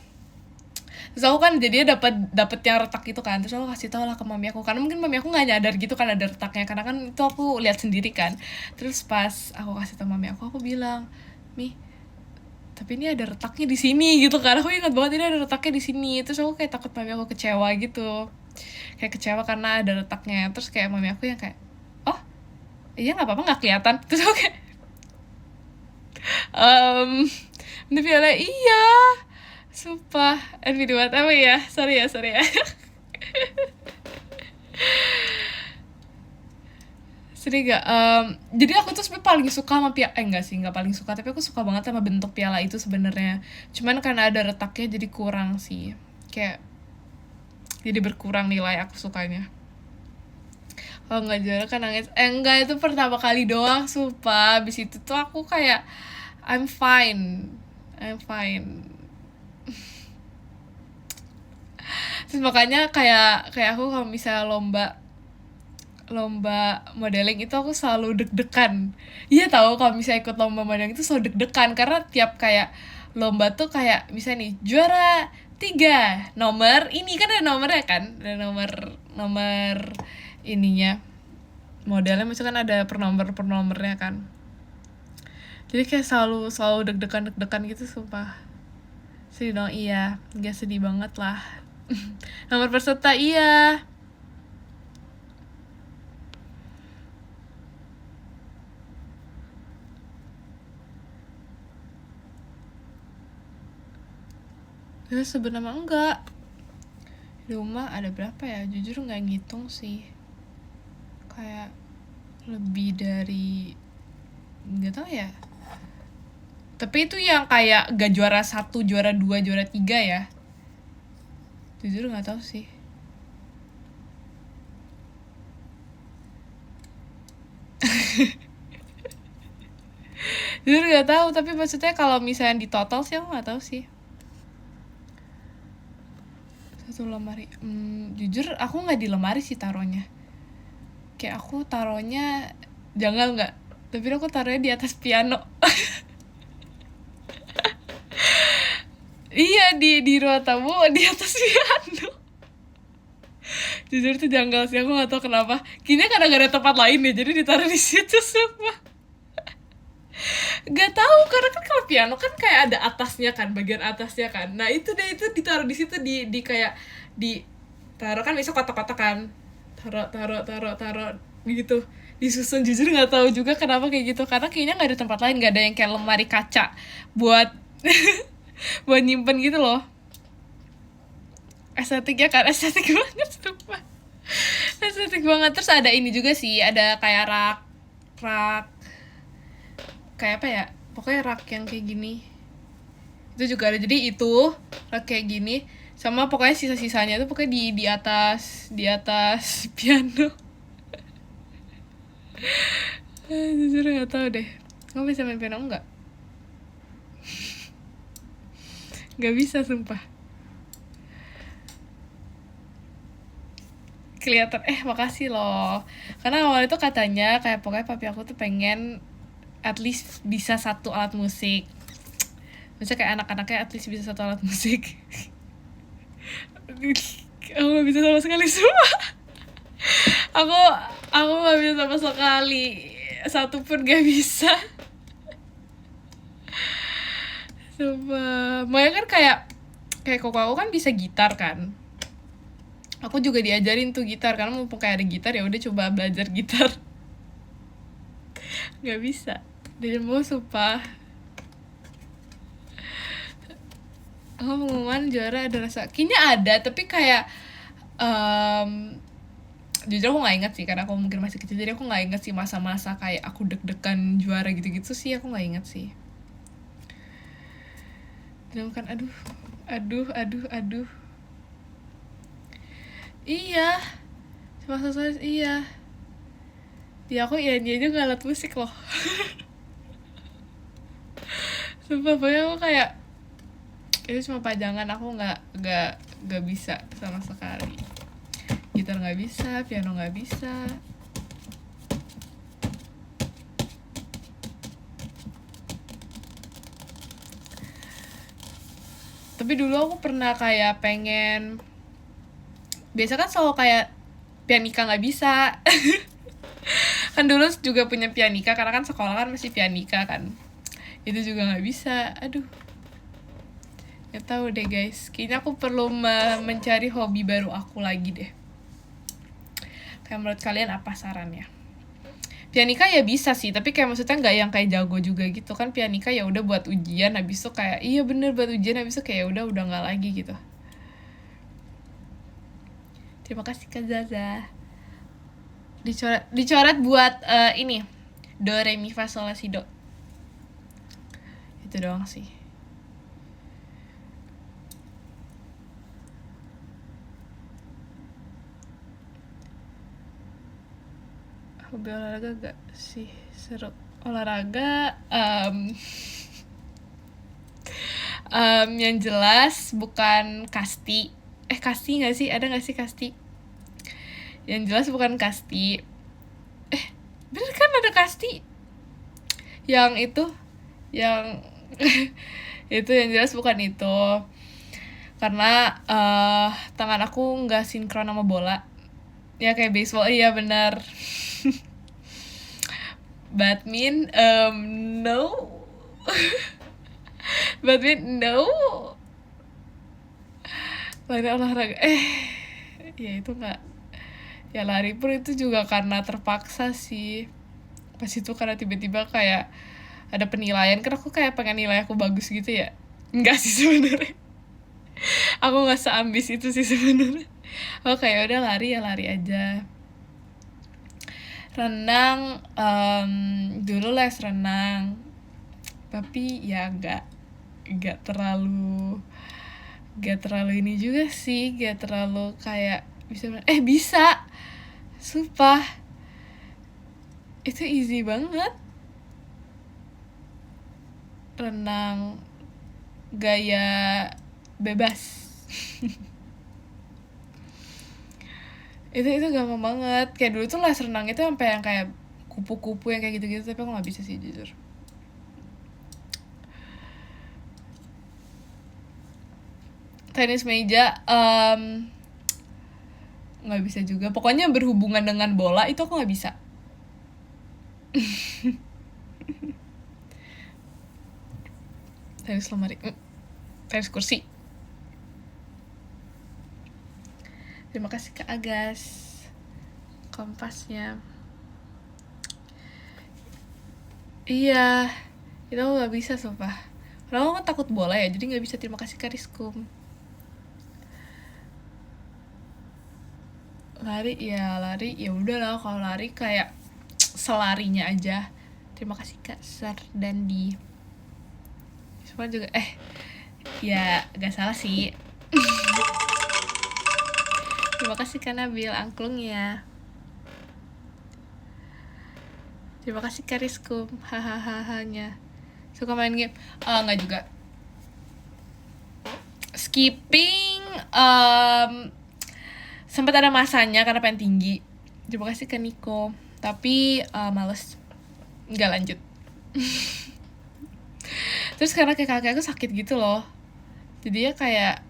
terus aku kan jadinya dapet yang retak itu kan. Terus aku kasih tau lah ke mami aku, karena mungkin mami aku nggak nyadar gitu kan ada retaknya, karena kan itu aku lihat sendiri kan. Terus pas aku kasih tau mami aku bilang, Mi, tapi ini ada retaknya di sini gitu kan. Aku ingat banget ini ada retaknya di sini. Terus aku kayak takut mami aku kecewa gitu, kayak kecewa karena ada retaknya. Terus kayak mami aku yang kayak, oh iya nggak apa-apa, nggak kelihatan. Terus aku kayak ini piala, iya sumpah video apa ya, sorry ya sedih gak. Jadi aku tuh sebenarnya paling suka sama nggak paling suka, tapi aku suka banget sama bentuk piala itu sebenarnya. Cuman karena ada retaknya jadi kurang sih, kayak jadi berkurang nilai aku sukanya. Kalau nggak juara kan nangis. Enggak, itu pertama kali doang sumpah. Abis itu tuh aku kayak I'm fine. Terus makanya kayak aku kalau misalnya lomba modeling itu aku selalu deg-degan. Iya tahu, kalau misalnya ikut lomba modeling itu selalu deg-degan, karena tiap kayak lomba tuh kayak misalnya nih juara 3 nomor ini kan ada nomornya kan, ada nomor ininya modelnya, maksudnya kan ada per nomornya kan. Jadi kayak selalu deg-degan gitu sumpah. Sedih dong, iya, nggak sedih banget lah. Nomor peserta iya. Terus sebenarnya enggak. Di rumah ada berapa ya? Jujur nggak ngitung sih. Kayak lebih dari, nggak tahu ya. Tapi itu yang kayak gak juara 1, juara 2, juara 3 ya. Jujur nggak tahu sih. Jujur nggak tahu, tapi maksudnya kalau misalnya di total sih aku nggak tahu sih. Satu lemari. Jujur aku nggak di lemari sih taruhnya. Kayak aku taruhnya jangan nggak. Tapi aku taruhnya di atas piano. Iya, di ruang tamu di atas piano. Jujur tuh janggal sih, aku nggak tahu kenapa. Kayaknya karena gak ada tempat lain ya, jadi ditaruh di situ semua. Gak tahu, karena kan kalau piano kan kayak ada atasnya kan, bagian atasnya kan. Nah itu deh, itu ditaruh di situ, di kayak di taruh kan, bisa kotak-kotak kan, taruh gitu, disusun. Jujur nggak tahu juga kenapa kayak gitu, karena kayaknya nggak ada tempat lain, nggak ada yang kayak lemari kaca buat buat nyimpen gitu loh. Estetiknya kan estetik banget, sumpah. Estetik banget. Terus ada ini juga sih, ada kayak rak kayak apa ya, pokoknya rak yang kayak gini itu juga ada. Jadi itu rak kayak gini, sama pokoknya sisa-sisanya tuh pokoknya di atas piano. Jujur nggak tahu deh, kamu bisa main piano nggak? Nggak bisa, sumpah. Kelihatan. Makasih loh, karena awal itu katanya kayak pokoknya papi aku tuh pengen at least bisa satu alat musik. Misalnya kayak anak-anaknya at least bisa satu alat musik. Aku gak bisa sama sekali, semua. aku gak bisa sama sekali, satu pun gak bisa. Sumpah. Makanya kan kayak koko aku kan bisa gitar kan. Aku juga diajarin tuh gitar, karena mumpung kayak ada gitar ya udah coba belajar gitar. Gak bisa. Dan mau sumpah. Pengumuman juara ada rasa, kayaknya ada, tapi kayak jujur aku nggak inget sih, karena aku mungkin masih kecil, jadi aku nggak inget sih masa-masa kayak aku deg-degan juara gitu-gitu sih, aku nggak inget sih. Dan kan aduh. Iya, masa iya. Dia aku dia juga alat musik loh. Sumpah, pokoknya aku kayak itu cuma pajangan, aku nggak bisa sama sekali. Gitar nggak bisa, piano nggak bisa. Tapi dulu aku pernah kayak pengen, biasa kan selalu kayak pianika nggak bisa. Kan dulu juga punya pianika, karena kan sekolah kan masih pianika kan, itu juga nggak bisa. Aduh, nggak tahu deh guys, kayaknya aku perlu mencari hobi baru aku lagi deh. Kayak menurut kalian apa sarannya? Pianika ya bisa sih, tapi kayak maksudnya nggak yang kayak jago juga gitu kan. Pianika ya udah buat ujian, habis itu kayak iya bener buat ujian, habis itu kayak udah nggak lagi gitu. Terima kasih Kak Zaza. Dicoret buat ini do re mi fa sol la si do. Itu doang sih. Hobi olahraga gak sih? Seru olahraga, yang jelas bukan kasti. Kasti nggak sih? Ada nggak sih kasti? Yang jelas bukan kasti. Bener kan ada kasti? Yang itu, yang itu yang jelas bukan itu. Karena tangan aku nggak sinkron sama bola. Ya kayak baseball, iya benar. Badminton, no. Badminton, no. Lari olahraga, ya itu nggak. Ya lari pun itu juga karena terpaksa sih. Pas itu karena tiba-tiba kayak ada penilaian, karena aku kayak pengen nilai aku bagus gitu ya. Enggak sih sebenarnya. Aku nggak seambis itu sih sebenarnya. Oh kayak udah lari ya lari aja. Renang, dulu les renang, tapi ya nggak terlalu ini juga sih, nggak terlalu kayak bisa sumpah itu easy banget renang gaya bebas. itu gampang banget. Kayak dulu tuh les renang itu sampai yang kayak kupu-kupu yang kayak gitu-gitu, tapi aku nggak bisa sih jujur. Tenis meja nggak bisa juga. Pokoknya berhubungan dengan bola itu aku nggak bisa. Tenis lemari, tenis kursi. Terima kasih Kak Agas kompasnya. Iya, itu aku nggak bisa sumpah. Karena aku kan takut bola ya, jadi nggak bisa. Terima kasih Kak Rizkum. Lari ya udah lah, kalau lari kayak selarinya aja. Terima kasih Kak Sardandi. Semua juga ya gak salah sih. Terima kasih Kak Nabil angklungnya. Terima kasih Kak Rizkum hahaha-nya. Suka main game? Nggak juga. Skipping sempat ada masanya karena pengen tinggi. Terima kasih Kak Niko. Tapi males, nggak lanjut. Terus karena kayak kaki aku sakit gitu loh, jadi ya kayak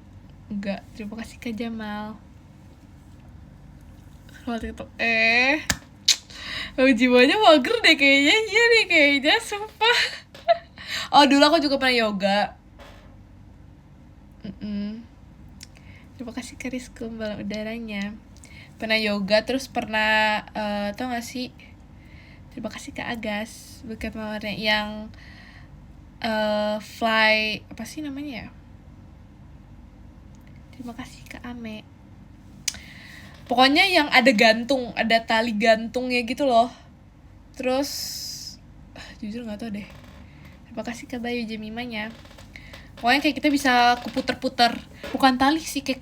nggak. Terima kasih Kak Jamal. Waktu itu jiwanya mager deh kayaknya. Iya nih kayaknya sumpah. Dulu aku juga pernah yoga. Terima kasih Kak Rizkum balon udaranya. Pernah yoga, terus pernah tau gak sih, terima kasih Kak Agas bukan mawarnya yang fly apa sih namanya ya. Terima kasih Kak Ame. Pokoknya yang ada gantung, ada tali gantungnya gitu loh. Terus jujur nggak tau deh. Terima kasih Kak Bayu Jemimanya. Pokoknya kayak kita bisa keputer-puter, bukan tali sih, kayak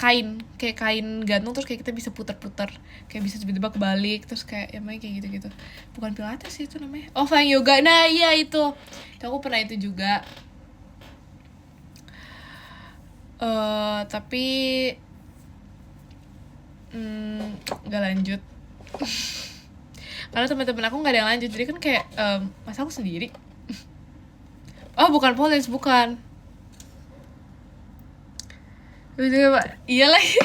kain gantung, terus kayak kita bisa puter-puter, kayak bisa tiba-tiba kebalik, terus kayak ya main kayak gitu-gitu. Bukan pilates sih itu namanya, flying yoga. Nah iya itu aku pernah itu juga. Tapi nggak lanjut. Karena teman-teman aku nggak ada yang lanjut, jadi kan kayak masa aku sendiri. Bukan polis, bukan. Iya lagi.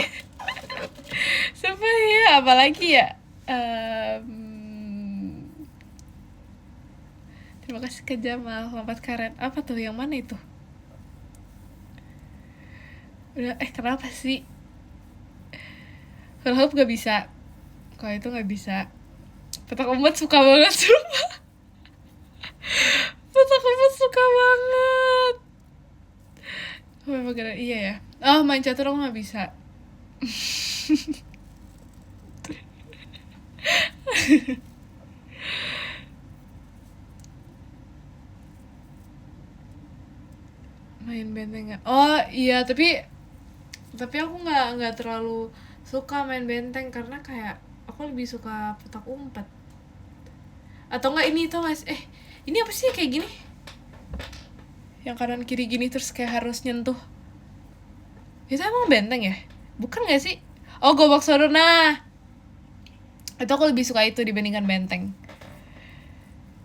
Siapa ya, apalagi ya. Terima kasih Kak Jamal. Lompat karet apa tuh, yang mana itu? Udah kenapa sih? Hula hoop gak bisa, kalau itu gak bisa. Petak umpet suka banget sumpah. Petak umpet suka banget. Memang iya ya. Main catur aku gak bisa. Main benteng gak? Iya, tapi aku nggak terlalu suka main benteng, karena kayak aku lebih suka petak umpet. Atau nggak ini tuh mas, ini apa sih kayak gini, yang kanan kiri gini terus kayak harus nyentuh. Itu emang benteng ya? Bukan nggak sih? Gobak sodor. Nah itu aku lebih suka itu dibandingkan benteng.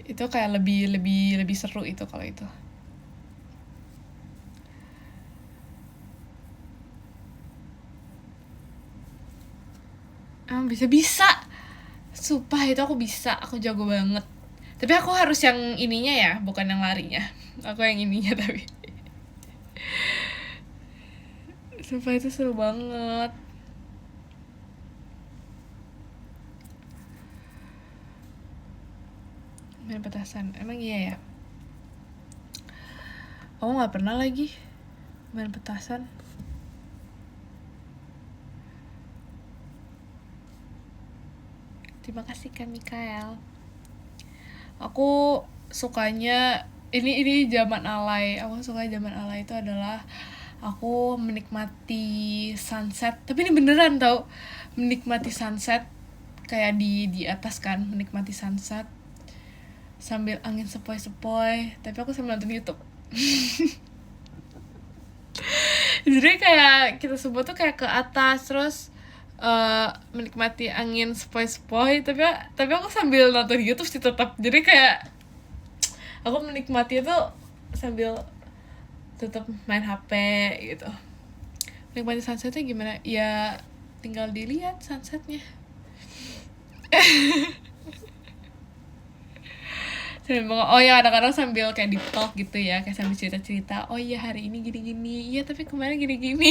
Itu kayak lebih seru itu kalau itu. Bisa sumpah itu aku bisa, aku jago banget. Tapi aku harus yang ininya ya, bukan yang larinya. Aku yang ininya tapi. Sumpah itu seru banget. Main petasan, emang iya ya? Aku nggak pernah lagi main petasan. Terima kasih Kak Mikael. Aku sukanya ini zaman alay. Aku suka zaman alay itu adalah aku menikmati sunset. Tapi ini beneran tau, menikmati sunset kayak di atas kan, menikmati sunset sambil angin sepoi-sepoi. Tapi aku sambil nonton YouTube. Jadi kayak kita semua tuh kayak ke atas terus menikmati angin sepoi-sepoi, tapi aku sambil nonton YouTube sih tetap. Jadi kayak aku menikmati itu sambil tetap main HP gitu. Menikmati sunsetnya gimana? Ya tinggal dilihat sunsetnya. Oh ya, kadang-kadang sambil kayak deep talk gitu ya, kayak sambil cerita-cerita. Oh iya hari ini gini-gini, iya tapi kemarin gini-gini.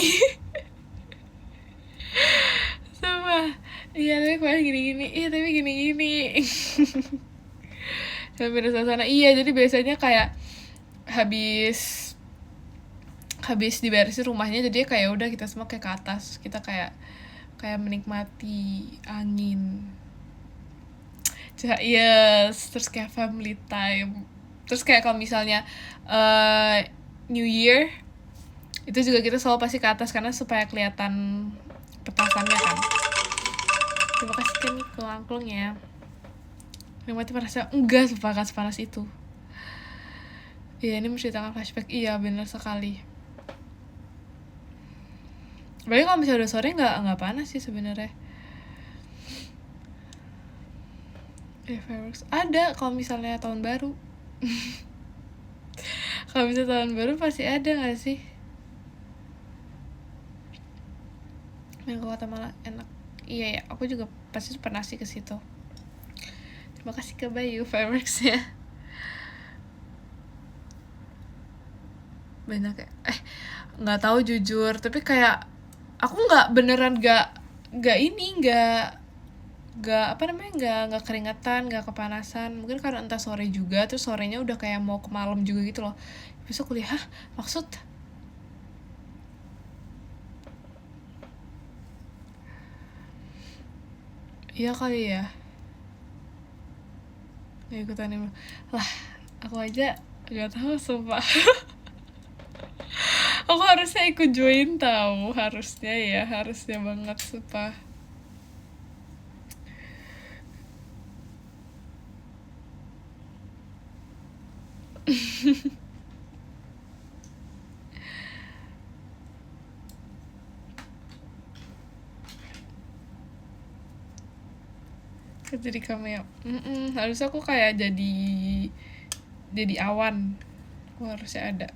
Sama, iya tapi kemarin gini-gini, iya tapi gini-gini. Sambil ada suasana. Iya, jadi biasanya kayak habis diberesin rumahnya, jadi kayak udah kita semua kayak ke atas, kita kayak menikmati angin. Yes, terus kayak family time. Terus kayak kalau misalnya New Year itu juga kita selalu pasti ke atas karena supaya kelihatan petasannya kan. Terima kasih kan Niko angklungnya. Nikmati panasnya enggak sepanas itu. Iya, ini menceritakan flashback. Iya, benar sekali. Berarti kalau misalnya udah sore nggak panas sih sebenarnya. Fireworks ada kalau misalnya tahun baru. Kalau misalnya tahun baru pasti ada nggak sih? Main ke Guatemala enak. Iya ya, aku juga pasti pernah sih ke situ. Terima kasih ke Bayu fireworks ya. Banyak ya. Nggak tahu jujur, tapi kayak aku nggak beneran nggak nggak keringetan, nggak kepanasan. Mungkin karena entah sore juga, terus sorenya udah kayak mau ke malam juga gitu loh. Besok kuliah, maksud iya kali ya, nggak ikutan ini lah. Aku aja nggak tahu sumpah. Aku harusnya ikut join tahu, harusnya banget sumpah. Jadi cameo. Harusnya aku kayak jadi awan. Aku harusnya ada.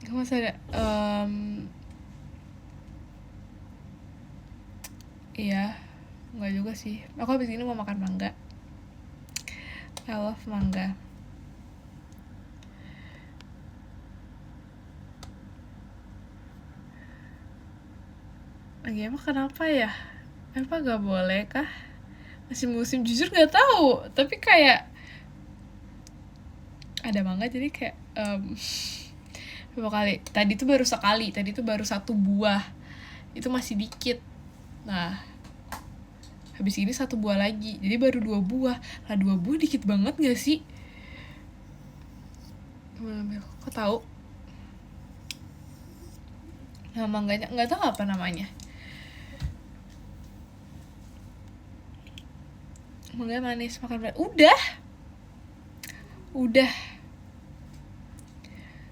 Kamu masih ada iya, nggak juga sih. Aku habis ini mau makan mangga. I love mangga. Lagi emang kenapa ya? Apa gak boleh kah? Masih musim jujur nggak tahu. Tapi kayak ada mangga jadi kayak berapa kali? Tadi tuh baru satu buah. Itu masih dikit. Nah, habis ini satu buah lagi. Jadi baru 2 buah. Lah 2 buah dikit banget gak sih? Kok tahu? Nama mangganya nggak tahu apa namanya. Mangga manis makan berat. Udah.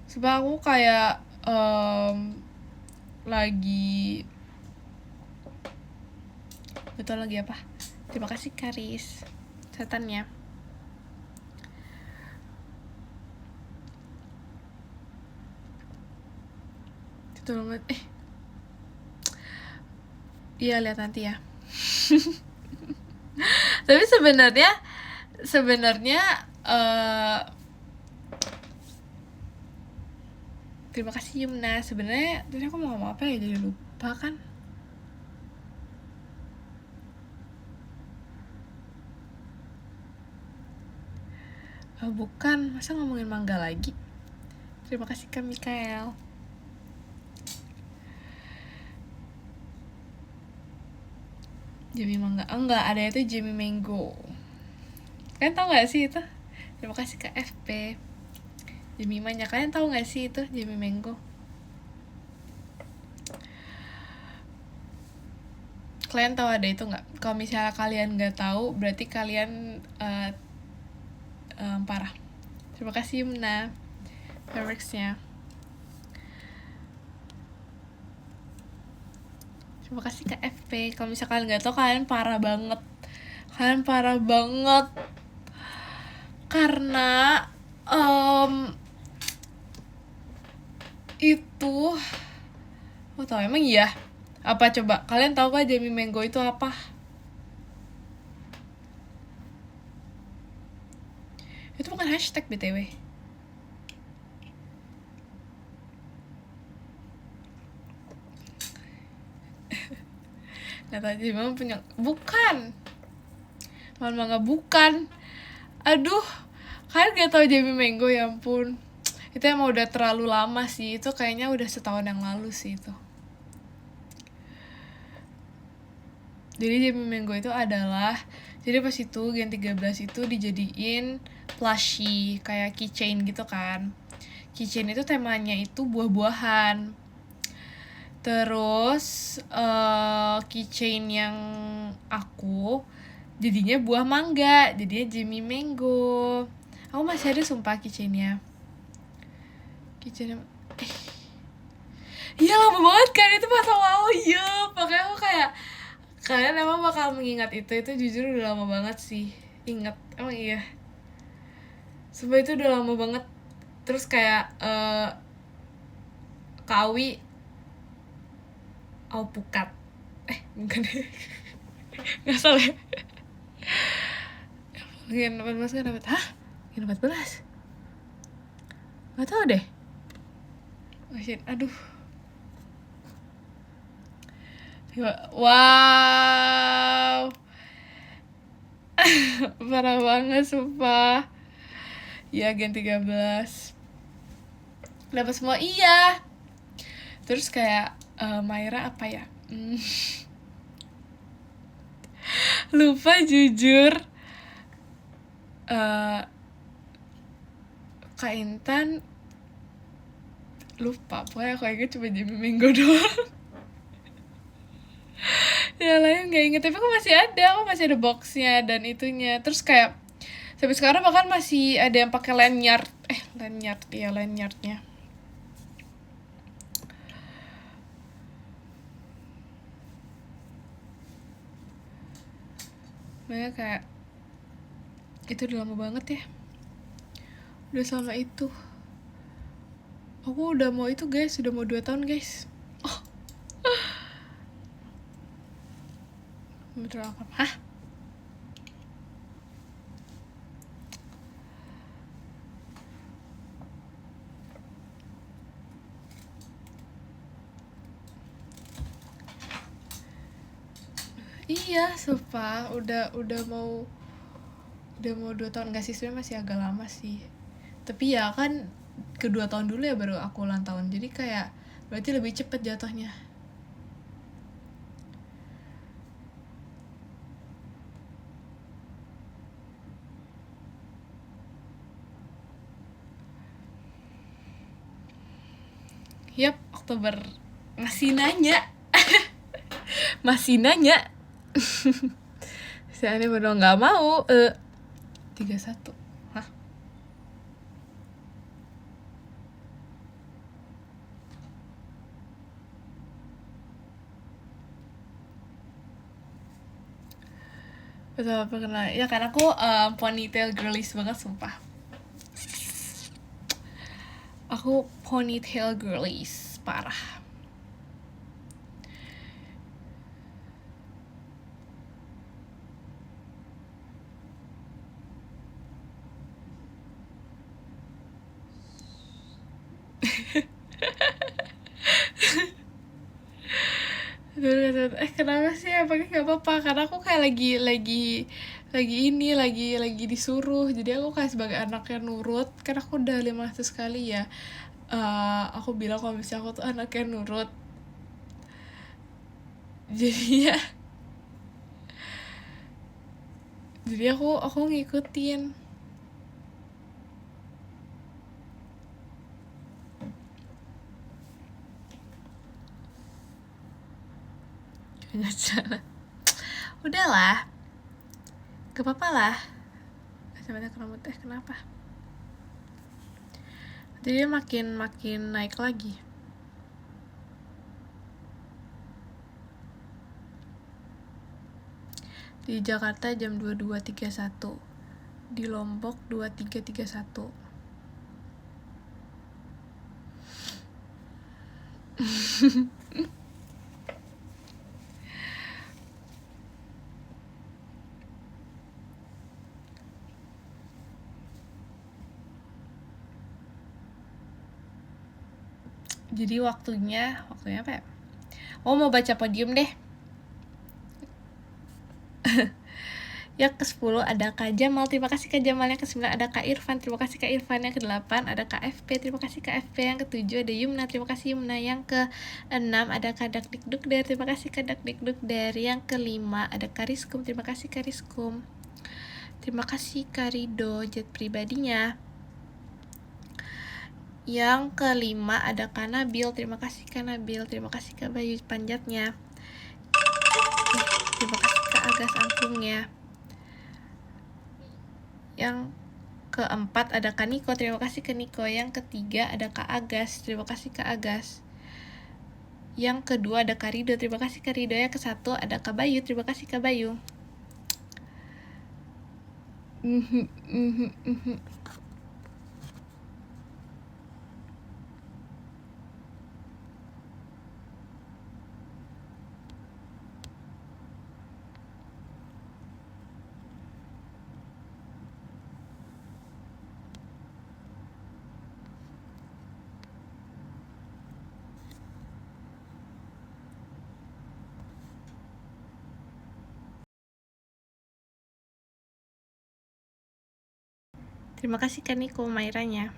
Sebab aku kayak lagi betul lagi apa? Terima kasih Karis. Setannya. Betul banget. Iya, lihat nanti ya. Tapi sebenarnya terima kasih Yumna. Sebenarnya tadi aku mau ngomong apa ya, jadi lupa kan. Bukan, masa ngomongin mangga lagi. Terima kasih Kak Mikael. Jammy mangga, enggak, ada itu Jammy mango. Kalian tahu nggak sih itu? Terima kasih Kak FP. Jammy manya, kalian tahu nggak sih itu Jammy mango? Kalian tahu ada itu nggak? Kalau misalnya kalian nggak tahu, berarti kalian parah. Terima kasih Yumna, lyricsnya. Terima kasih Kak FP. Kalau misalnya kalian nggak tahu, kalian parah banget. Kalian parah banget. Karena itu, oh tau emang iya. Apa coba? Kalian tahu gak Jammy mango itu apa? Itu bukan hashtag BTW. Nggak tahu Jammy mango punya, bukan. Mangga bukan. Aduh, kalian gak tahu Jammy mango, ya ampun. Itu emang udah terlalu lama sih. Itu kayaknya udah setahun yang lalu sih itu. Jadi Jammy mango itu adalah, jadi pas itu Gen 13 itu dijadiin plushie kayak keychain gitu kan. Keychain itu temanya itu buah-buahan. Terus keychain yang aku jadinya buah mangga, jadinya Jammy mango. Aku masih ada sumpah keychainnya. Keychainnya iya lama banget kan itu masa lalu ya. Makanya aku kayak, kalian emang bakal mengingat itu jujur udah lama banget sih. Ingat, emang iya. Sumpah itu udah lama banget. Terus kayak Kawi Alpukat. Bukan deh. Gak salah ya. Gen 14 kan dapat. Hah? Gen 14? Gak tau deh. Oh shit, aduh. Wow. Parah banget sumpah. Ya Gen 13 dapat semua, iya. Terus kayak Myra apa ya? Lupa jujur. Kak Intan lupa, pokoknya aku inget cuma Jammy mango doang. Ya lain gak inget, tapi aku masih ada boxnya dan itunya. Terus kayak sampai sekarang bahkan masih ada yang pakai lanyard, lanyardnya. Makanya kayak itu udah lama banget ya. Udah selama itu. Aku udah mau itu guys, udah mau 2 tahun guys. Betul apa? Hah? Iya, sumpah udah mau 2 tahun gak sih, sebenarnya masih agak lama sih. Tapi ya kan kedua tahun dulu ya baru aku ulang tahun. Jadi kayak berarti lebih cepet jatuhnya. Yap, Oktober. Masih nanya. Masih nanya. Saya baru gak mau 31. Hah? Betul apa kenal? Ya kan aku ponytail girlies banget sumpah. Aku ponytail girlies parah. Kenapa sih? Apakah nggak apa-apa? Karena aku kayak lagi disuruh. Jadi aku kayak sebagai anaknya nurut. Karena aku udah 500 kali ya aku bilang kalau misalnya aku tuh anaknya nurut, jadi ya jadi aku ngikutin. Nggak jalan. Udahlah, gak apa-apa lah. Kacamata rambut teh kenapa? Jadi dia makin naik lagi. Di Jakarta jam 22.31, di Lombok 23.31. Jadi waktunya apa ya? Oh, mau baca podium deh. Yang ke-10 ada Kak Jamal, terima kasih Kak Jamal. Yang ke-9 ada Kak Irfan, terima kasih Kak Irfan. Yang ke-8 ada Kak FP, terima kasih Kak FP. Yang ke-7 ada Yumna, terima kasih Yumna. Yang ke-6 ada Kak Dakdikdukder, terima kasih Kak Dakdikdukder. Yang ke-5 ada Kak Riskum, terima kasih Kak Riskum. Terima kasih Kak Rido, jet pribadinya. Yang ke-5 ada Kak Nabil, terima kasih Kak Nabil. Terima kasih Kak Bayu panjatnya. Terima kasih Kak Agas angklungnya. Yang ke-4 ada Kak Niko, terima kasih Kak Niko. Yang ke-3 ada Kak Agas, terima kasih Kak Agas. Yang ke-2 ada Kak Rido, terima kasih Kak Rido. Yang ke-1 ada Kak Bayu, terima kasih Kak Bayu. Terima kasih Kak Niko Mairanya.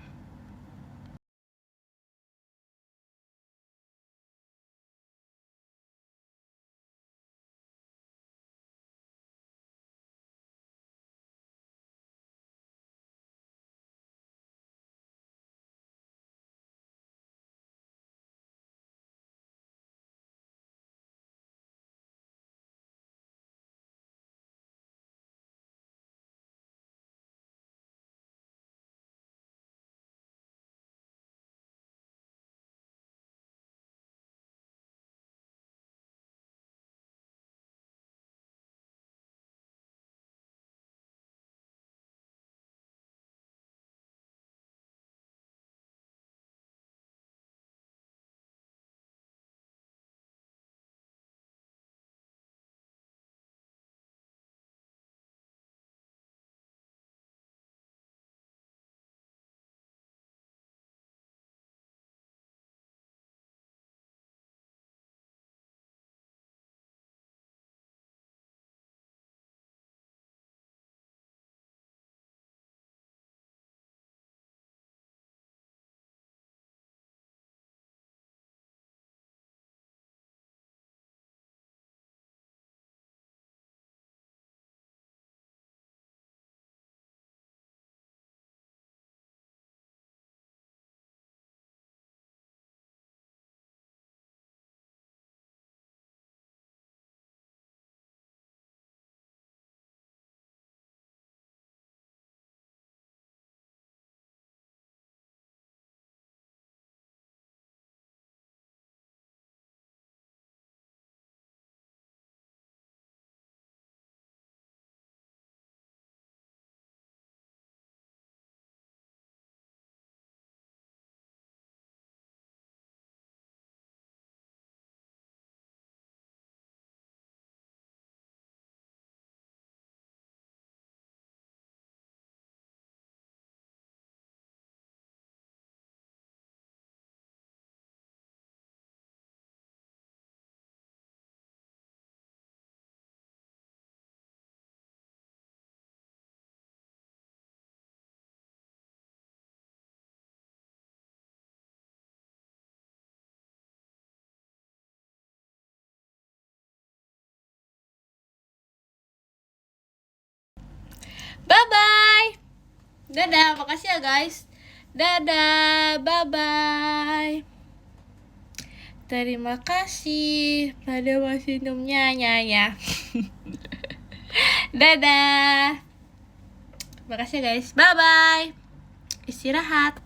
Bye bye. Dadah, makasih ya guys. Dadah, bye bye. Terima kasih pada masih minumnya ya. Dadah. Makasih ya guys. Bye bye. Istirahat.